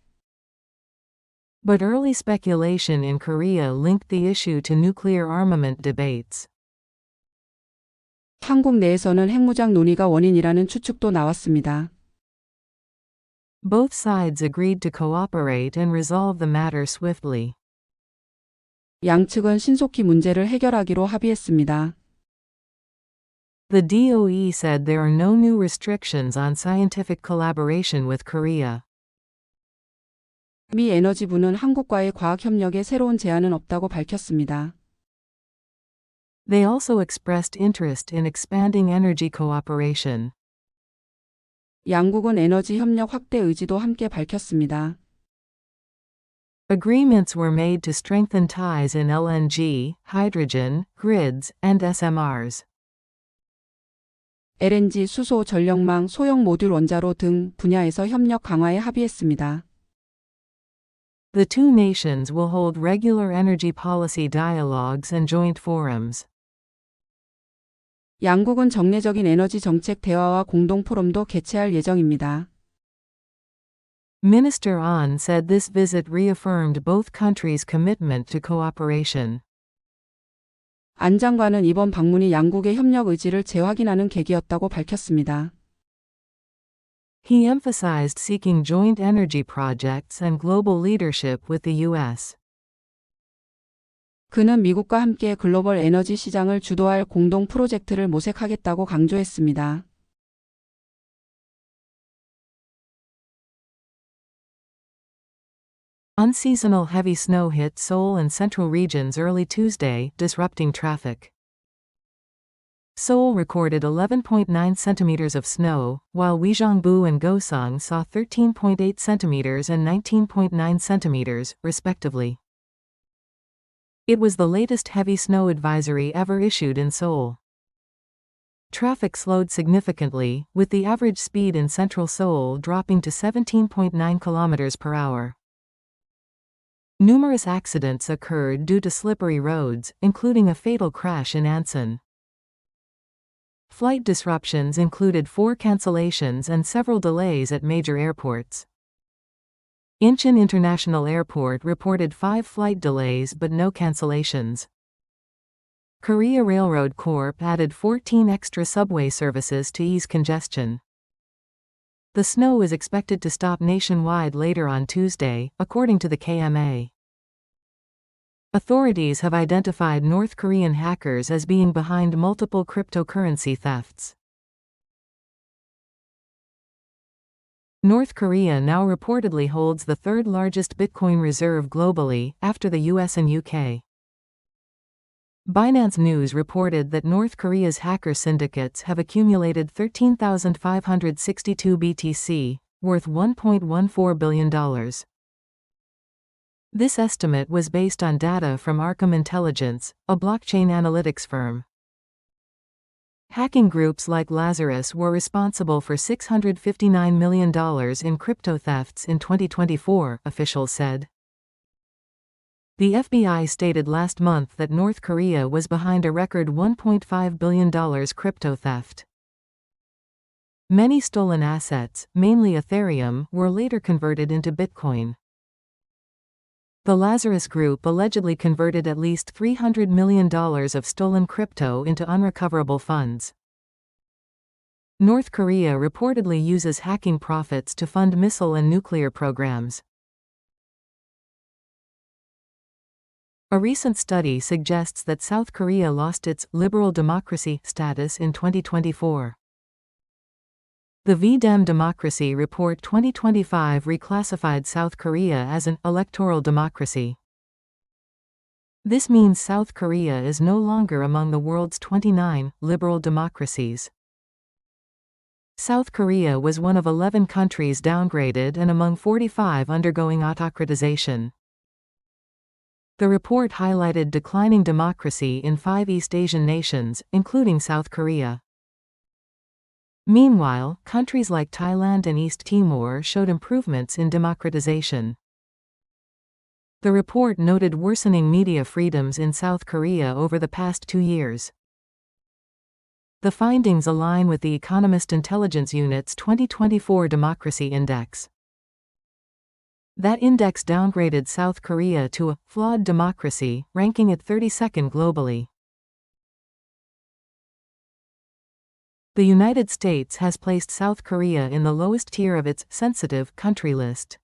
But early speculation in Korea linked the issue to nuclear armament debates. 한국 내에서는 핵무장 논의가 원인이라는 추측도 나왔습니다. Both sides agreed to cooperate and resolve the matter swiftly. 양측은 신속히 문제를 해결하기로 합의했습니다. The DOE said there are no new restrictions on scientific collaboration with Korea. 미 에너지부는 한국과의 과학협력에 새로운 제한은 없다고 밝혔습니다. They also expressed interest in expanding energy cooperation. 양국은 에너지 협력 확대 의지도 함께 밝혔습니다. Agreements were made to strengthen ties in LNG, hydrogen, grids, and SMRs. LNG, 수소, 전력망, 소형 모듈 원자로 등 분야에서 협력 강화에 합의했습니다. The two nations will hold regular energy policy dialogues and joint forums. 양국은 정례적인 에너지 정책 대화와 공동 포럼도 개최할 예정입니다. Minister An said this visit reaffirmed both countries' commitment to cooperation. 안 장관은 이번 방문이 양국의 협력 의지를 재확인하는 계기였다고 밝혔습니다. He emphasized seeking joint energy projects and global leadership with the U.S. 그는 미국과 함께 글로벌 에너지 시장을 주도할 공동 프로젝트를 모색하겠다고 강조했습니다. Unseasonal heavy snow hit Seoul and central regions early Tuesday, disrupting traffic. Seoul recorded 11.9 centimeters of snow, while Uijeongbu and Gosong saw 13.8 centimeters and 19.9 centimeters, respectively. It was the latest heavy snow advisory ever issued in Seoul. Traffic slowed significantly, with the average speed in central Seoul dropping to 17.9 kilometers per hour. Numerous accidents occurred due to slippery roads, including a fatal crash in Ansan. Flight disruptions included 4 cancellations and several delays at major airports. Incheon International Airport reported 5 flight delays but no cancellations. Korea Railroad Corp added 14 extra subway services to ease congestion. The snow is expected to stop nationwide later on Tuesday, according to the KMA. Authorities have identified North Korean hackers as being behind multiple cryptocurrency thefts. North Korea now reportedly holds the third largest Bitcoin reserve globally, after the US and UK. Binance News reported that North Korea's hacker syndicates have accumulated 13,562 BTC, worth $1.14 billion. This estimate was based on data from Arkham Intelligence, a blockchain analytics firm. Hacking groups like Lazarus were responsible for $659 million in crypto thefts in 2024, officials said. The FBI stated last month that North Korea was behind a record $1.5 billion crypto theft. Many stolen assets, mainly Ethereum, were later converted into Bitcoin. The Lazarus Group allegedly converted at least $300 million of stolen crypto into unrecoverable funds. North Korea reportedly uses hacking profits to fund missile and nuclear programs. A recent study suggests that South Korea lost its liberal democracy status in 2024. The VDem Democracy Report 2025 reclassified South Korea as an electoral democracy. This means South Korea is no longer among the world's 29 liberal democracies. South Korea was one of 11 countries downgraded and among 45 undergoing autocratization. The report highlighted declining democracy in 5 East Asian nations, including South Korea. Meanwhile, countries like Thailand and East Timor showed improvements in democratization. The report noted worsening media freedoms in South Korea over the past 2 years. The findings align with the Economist Intelligence Unit's 2024 Democracy Index. That index downgraded South Korea to a flawed democracy, ranking it 32nd globally. The United States has placed South Korea in the lowest tier of its sensitive country list.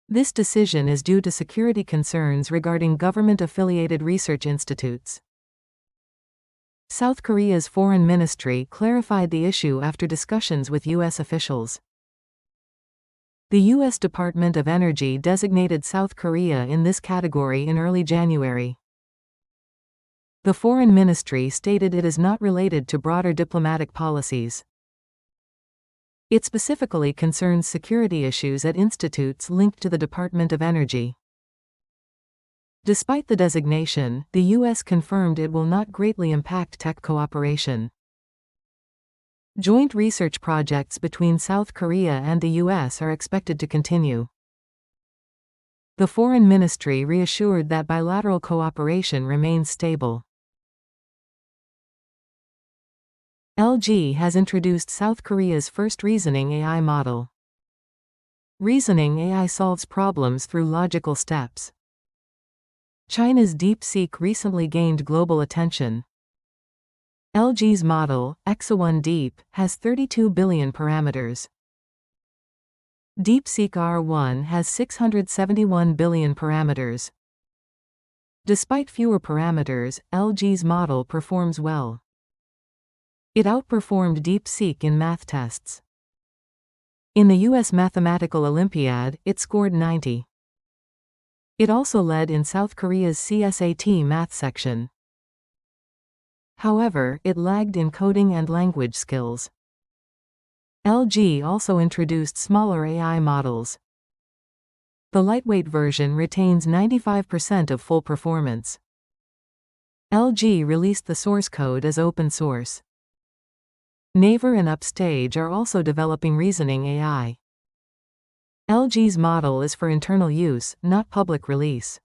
This decision is due to security concerns regarding government-affiliated research institutes. South Korea's foreign ministry clarified the issue after discussions with U.S. officials. The U.S. Department of Energy designated South Korea in this category in early January. The Foreign Ministry stated it is not related to broader diplomatic policies. It specifically concerns security issues at institutes linked to the Department of Energy. Despite the designation, the U.S. confirmed it will not greatly impact tech cooperation. Joint research projects between South Korea and the U.S. are expected to continue. The Foreign Ministry reassured that bilateral cooperation remains stable. LG has introduced South Korea's first reasoning AI model. Reasoning AI solves problems through logical steps. China's DeepSeek recently gained global attention. LG's model, Exa-1 Deep, has 32 billion parameters. DeepSeek R1 has 671 billion parameters. Despite fewer parameters, LG's model performs well. It outperformed DeepSeek in math tests. In the U.S. Mathematical Olympiad, it scored 90. It also led in South Korea's CSAT math section. However, it lagged in coding and language skills. LG also introduced smaller AI models. The lightweight version retains 95% of full performance. LG released the source code as open source. Naver and Upstage are also developing reasoning AI. LG's model is for internal use, not public release.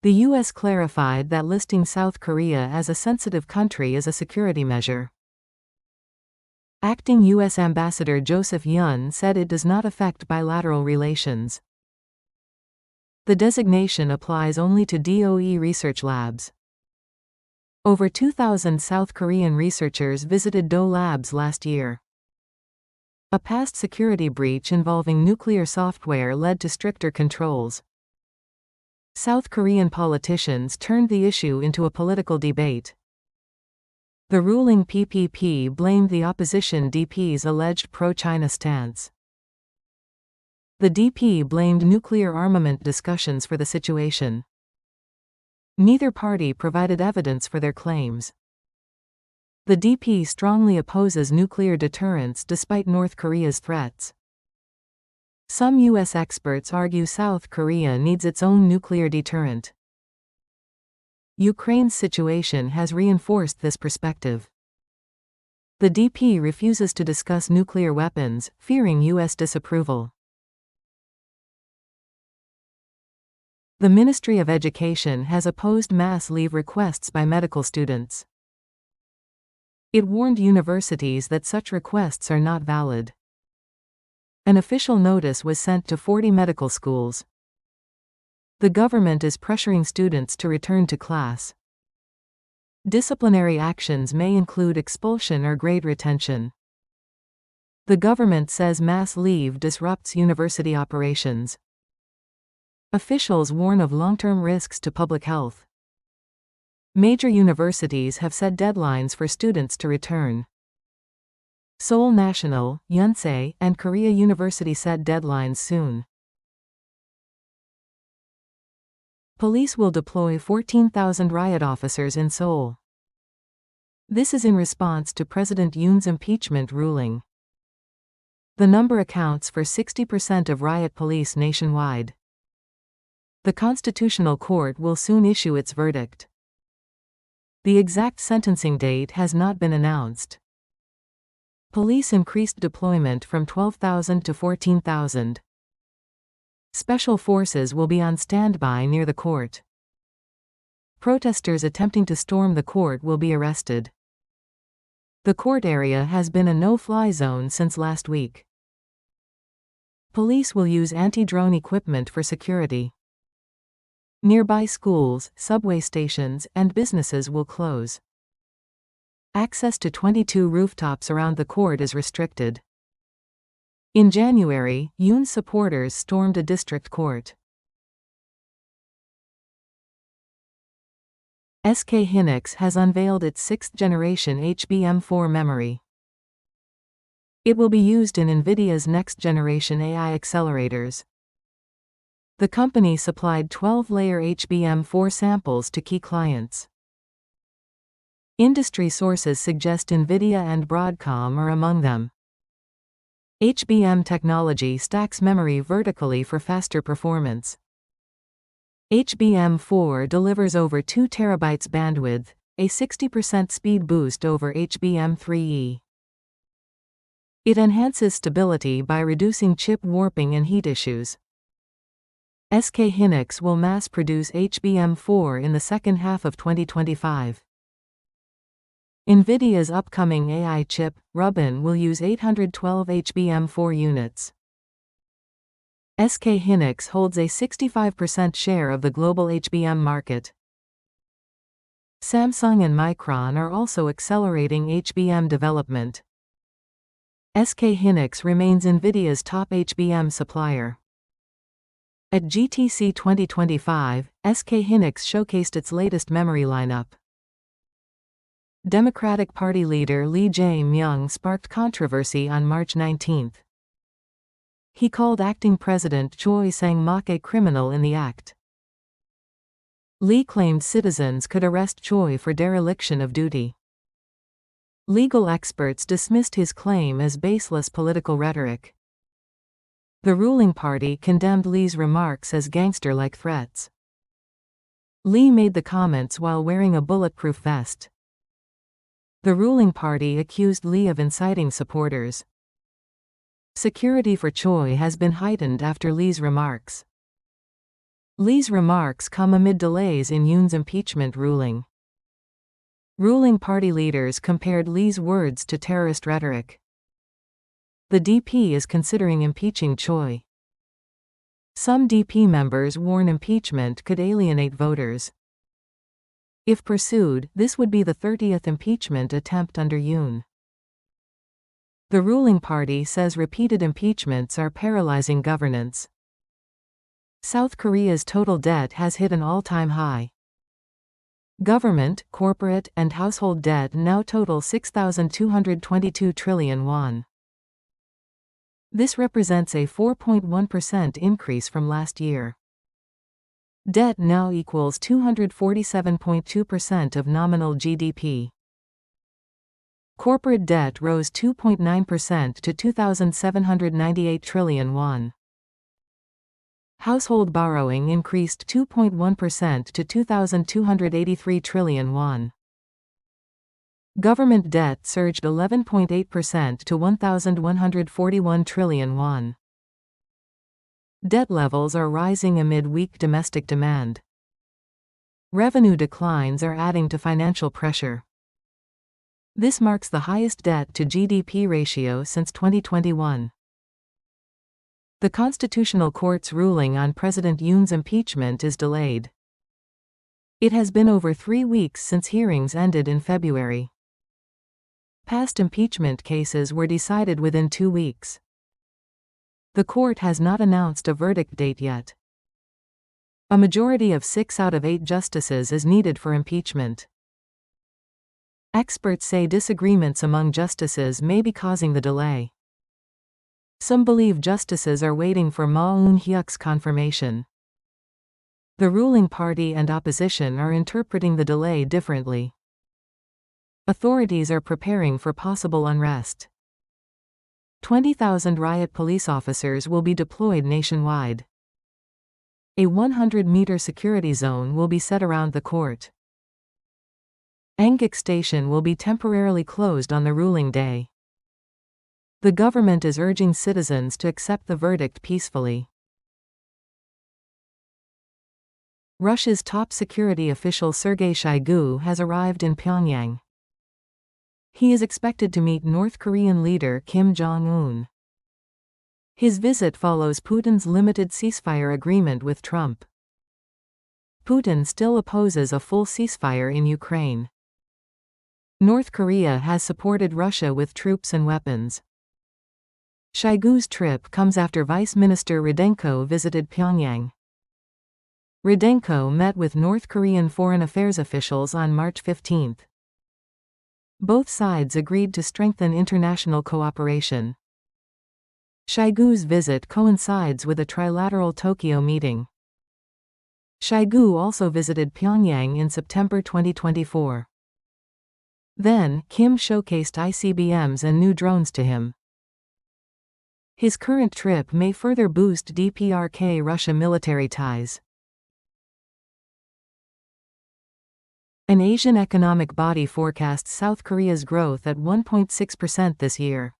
The U.S. clarified that listing South Korea as a sensitive country is a security measure. Acting U.S. Ambassador Joseph Yun said it does not affect bilateral relations. The designation applies only to DOE research labs. Over 2,000 South Korean researchers visited DOE labs last year. A past security breach involving nuclear software led to stricter controls. South Korean politicians turned the issue into a political debate. The ruling PPP blamed the opposition DP's alleged pro-China stance. The DP blamed nuclear armament discussions for the situation. Neither party provided evidence for their claims. The DP strongly opposes nuclear deterrence despite North Korea's threats. Some U.S. experts argue South Korea needs its own nuclear deterrent. Ukraine's situation has reinforced this perspective. The DP refuses to discuss nuclear weapons, fearing U.S. disapproval. The Ministry of Education has opposed mass leave requests by medical students. It warned universities that such requests are not valid. An official notice was sent to 40 medical schools. The government is pressuring students to return to class. Disciplinary actions may include expulsion or grade retention. The government says mass leave disrupts university operations. Officials warn of long-term risks to public health. Major universities have set deadlines for students to return. Seoul National, Yonsei, and Korea University set deadlines soon. Police will deploy 14,000 riot officers in Seoul. This is in response to President Yoon's impeachment ruling. The number accounts for 60% of riot police nationwide. The Constitutional Court will soon issue its verdict. The exact sentencing date has not been announced. Police increased deployment from 12,000 to 14,000. Special forces will be on standby near the court. Protesters attempting to storm the court will be arrested. The court area has been a no-fly zone since last week. Police will use anti-drone equipment for security. Nearby schools, subway stations, and businesses will close. Access to 22 rooftops around the court is restricted. In January, Yoon's supporters stormed a district court. SK Hynix has unveiled its 6th-generation HBM4 memory. It will be used in NVIDIA's next-generation AI accelerators. The company supplied 12-layer HBM4 samples to key clients. Industry sources suggest NVIDIA and Broadcom are among them. HBM technology stacks memory vertically for faster performance. HBM4 delivers over 2 TB bandwidth, a 60% speed boost over HBM3E. It enhances stability by reducing chip warping and heat issues. SK Hynix will mass-produce HBM4 in the second half of 2025. NVIDIA's upcoming AI chip, Rubin, will use 812 HBM4 units. SK Hynix holds a 65% share of the global HBM market. Samsung and Micron are also accelerating HBM development. SK Hynix remains NVIDIA's top HBM supplier. At GTC 2025, SK Hynix showcased its latest memory lineup. Democratic Party leader Lee Jae-myung sparked controversy on March 19. He called acting President Choi Sang-mok a criminal in the act. Lee claimed citizens could arrest Choi for dereliction of duty. Legal experts dismissed his claim as baseless political rhetoric. The ruling party condemned Lee's remarks as gangster-like threats. Lee made the comments while wearing a bulletproof vest. The ruling party accused Lee of inciting supporters. Security for Choi has been heightened after Lee's remarks. Lee's remarks come amid delays in Yoon's impeachment ruling. Ruling party leaders compared Lee's words to terrorist rhetoric. The DP is considering impeaching Choi. Some DP members warn impeachment could alienate voters. If pursued, this would be the 30th impeachment attempt under Yoon. The ruling party says repeated impeachments are paralyzing governance. South Korea's total debt has hit an all-time high. Government, corporate, and household debt now total 6,222 trillion won. This represents a 4.1% increase from last year. Debt now equals 247.2% of nominal GDP. Corporate debt rose 2.9% to 2,798 trillion won. Household borrowing increased 2.1% to 2,283 trillion won. Government debt surged 11.8% to 1,141 trillion won. Debt levels are rising amid weak domestic demand. Revenue declines are adding to financial pressure. This marks the highest debt-to-GDP ratio since 2021. The Constitutional Court's ruling on President Yoon's impeachment is delayed. It has been over 3 weeks since hearings ended in February. Past impeachment cases were decided within 2 weeks. The court has not announced a verdict date yet. A majority of 6 out of 8 justices is needed for impeachment. Experts say disagreements among justices may be causing the delay. Some believe justices are waiting for Ma Eun-hyuk's confirmation. The ruling party and opposition are interpreting the delay differently. Authorities are preparing for possible unrest. 20,000 riot police officers will be deployed nationwide. A 100-meter security zone will be set around the court. Angik Station will be temporarily closed on the ruling day. The government is urging citizens to accept the verdict peacefully. Russia's top security official Sergei Shoigu has arrived in Pyongyang. He is expected to meet North Korean leader Kim Jong-un. His visit follows Putin's limited ceasefire agreement with Trump. Putin still opposes a full ceasefire in Ukraine. North Korea has supported Russia with troops and weapons. Shoigu's trip comes after Vice Minister Rudenko visited Pyongyang. Rudenko met with North Korean foreign affairs officials on March 15. Both sides agreed to strengthen international cooperation. Shoigu's visit coincides with a trilateral Tokyo meeting. Shoigu also visited Pyongyang in September 2024. Then, Kim showcased ICBMs and new drones to him. His current trip may further boost DPRK-Russia military ties. An Asian economic body forecasts South Korea's growth at 1.6% this year.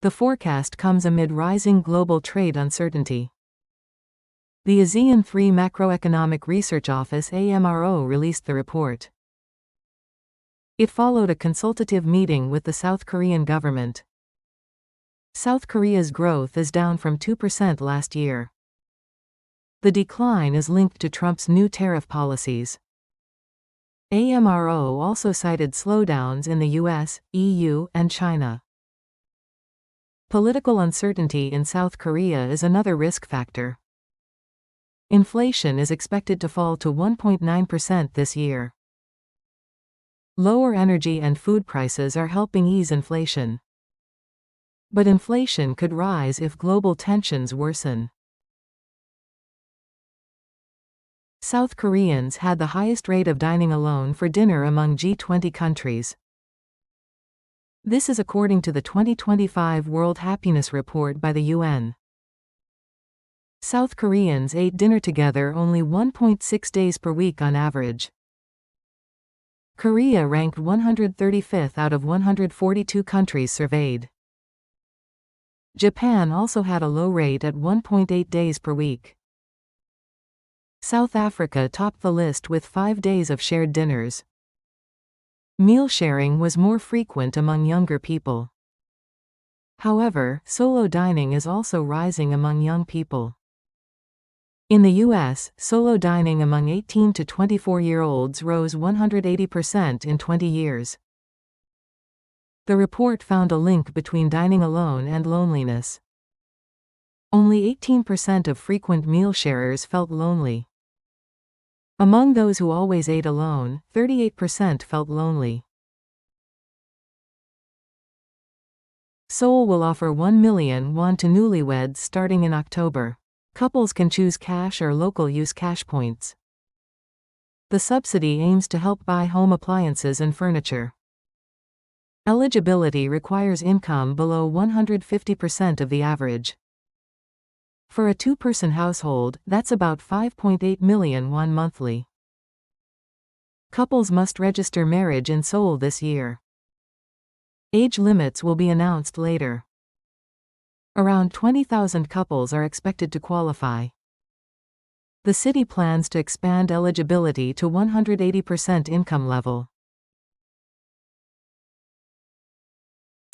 The forecast comes amid rising global trade uncertainty. The ASEAN 3 Macroeconomic Research Office (AMRO) released the report. It followed a consultative meeting with the South Korean government. South Korea's growth is down from 2% last year. The decline is linked to Trump's new tariff policies. AMRO also cited slowdowns in the US, EU, and China. Political uncertainty in South Korea is another risk factor. Inflation is expected to fall to 1.9% this year. Lower energy and food prices are helping ease inflation. But inflation could rise if global tensions worsen. South Koreans had the highest rate of dining alone for dinner among G20 countries. This is according to the 2025 World Happiness Report by the UN. South Koreans ate dinner together only 1.6 days per week on average. Korea ranked 135th out of 142 countries surveyed. Japan also had a low rate at 1.8 days per week. South Africa topped the list with 5 days of shared dinners. Meal sharing was more frequent among younger people. However, solo dining is also rising among young people. In the U.S., solo dining among 18 to 24-year-olds rose 180% in 20 years. The report found a link between dining alone and loneliness. Only 18% of frequent meal sharers felt lonely. Among those who always ate alone, 38% felt lonely. Seoul will offer 1 million won to newlyweds starting in October. Couples can choose cash or local use cash points. The subsidy aims to help buy home appliances and furniture. Eligibility requires income below 150% of the average. For a two-person household, that's about 5.8 million won monthly. Couples must register marriage in Seoul this year. Age limits will be announced later. Around 20,000 couples are expected to qualify. The city plans to expand eligibility to 180% income level.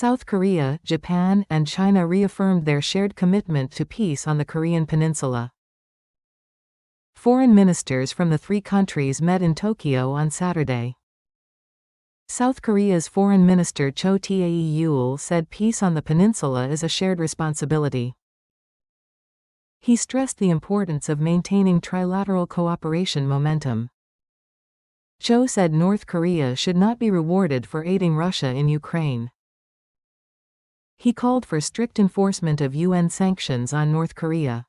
South Korea, Japan, and China reaffirmed their shared commitment to peace on the Korean peninsula. Foreign ministers from the three countries met in Tokyo on Saturday. South Korea's Foreign Minister Cho Tae-yul said peace on the peninsula is a shared responsibility. He stressed the importance of maintaining trilateral cooperation momentum. Cho said North Korea should not be rewarded for aiding Russia in Ukraine. He called for strict enforcement of UN sanctions on North Korea.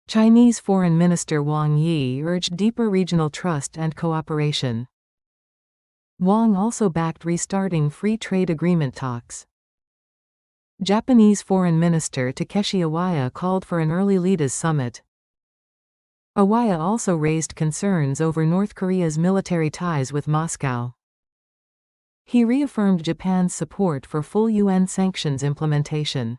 Chinese Foreign Minister Wang Yi urged deeper regional trust and cooperation. Wang also backed restarting free trade agreement talks. Japanese Foreign Minister Takeshi Iwaya called for an early leaders summit. Iwaya also raised concerns over North Korea's military ties with Moscow. He reaffirmed Japan's support for full UN sanctions implementation.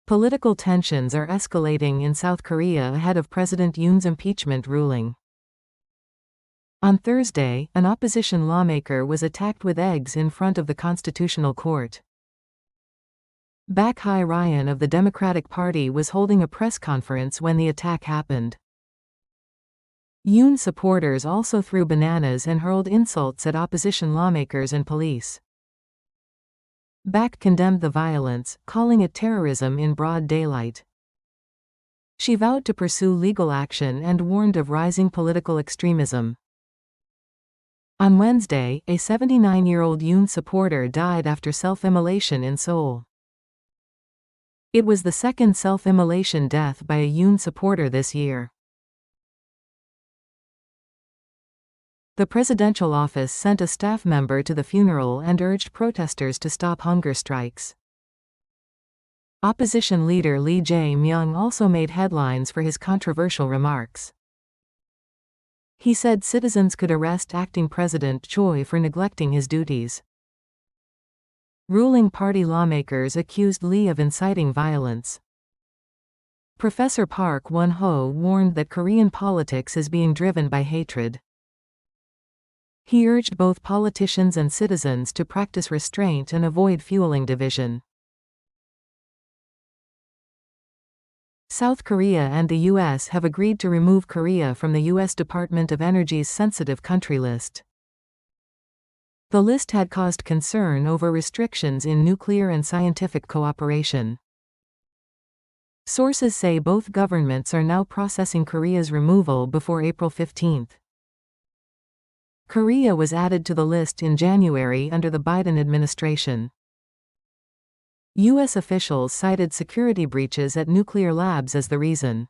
Political tensions are escalating in South Korea ahead of President Yoon's impeachment ruling. On Thursday, an opposition lawmaker was attacked with eggs in front of the Constitutional Court. Baek Hye-ryan of the Democratic Party was holding a press conference when the attack happened. Yoon supporters also threw bananas and hurled insults at opposition lawmakers and police. Baek condemned the violence, calling it terrorism in broad daylight. She vowed to pursue legal action and warned of rising political extremism. On Wednesday, a 79-year-old Yoon supporter died after self-immolation in Seoul. It was the second self-immolation death by a Yoon supporter this year. The presidential office sent a staff member to the funeral and urged protesters to stop hunger strikes. Opposition leader Lee Jae-myung also made headlines for his controversial remarks. He said citizens could arrest acting President Choi for neglecting his duties. Ruling party lawmakers accused Lee of inciting violence. Professor Park Won-ho warned that Korean politics is being driven by hatred. He urged both politicians and citizens to practice restraint and avoid fueling division. South Korea and the U.S. have agreed to remove Korea from the U.S. Department of Energy's sensitive country list. The list had caused concern over restrictions in nuclear and scientific cooperation. Sources say both governments are now processing Korea's removal before April 15. Korea was added to the list in January under the Biden administration. U.S. officials cited security breaches at nuclear labs as the reason.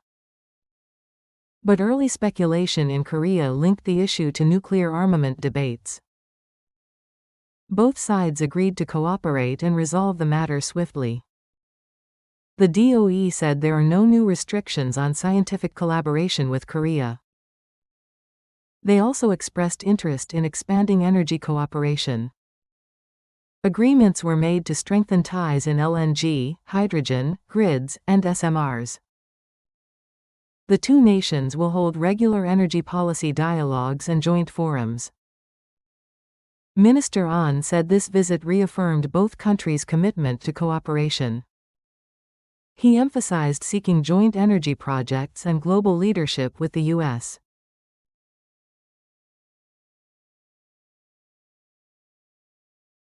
But early speculation in Korea linked the issue to nuclear armament debates. Both sides agreed to cooperate and resolve the matter swiftly. The DOE said there are no new restrictions on scientific collaboration with Korea. They also expressed interest in expanding energy cooperation. Agreements were made to strengthen ties in LNG, hydrogen, grids, and SMRs. The two nations will hold regular energy policy dialogues and joint forums. Minister An said this visit reaffirmed both countries' commitment to cooperation. He emphasized seeking joint energy projects and global leadership with the U.S.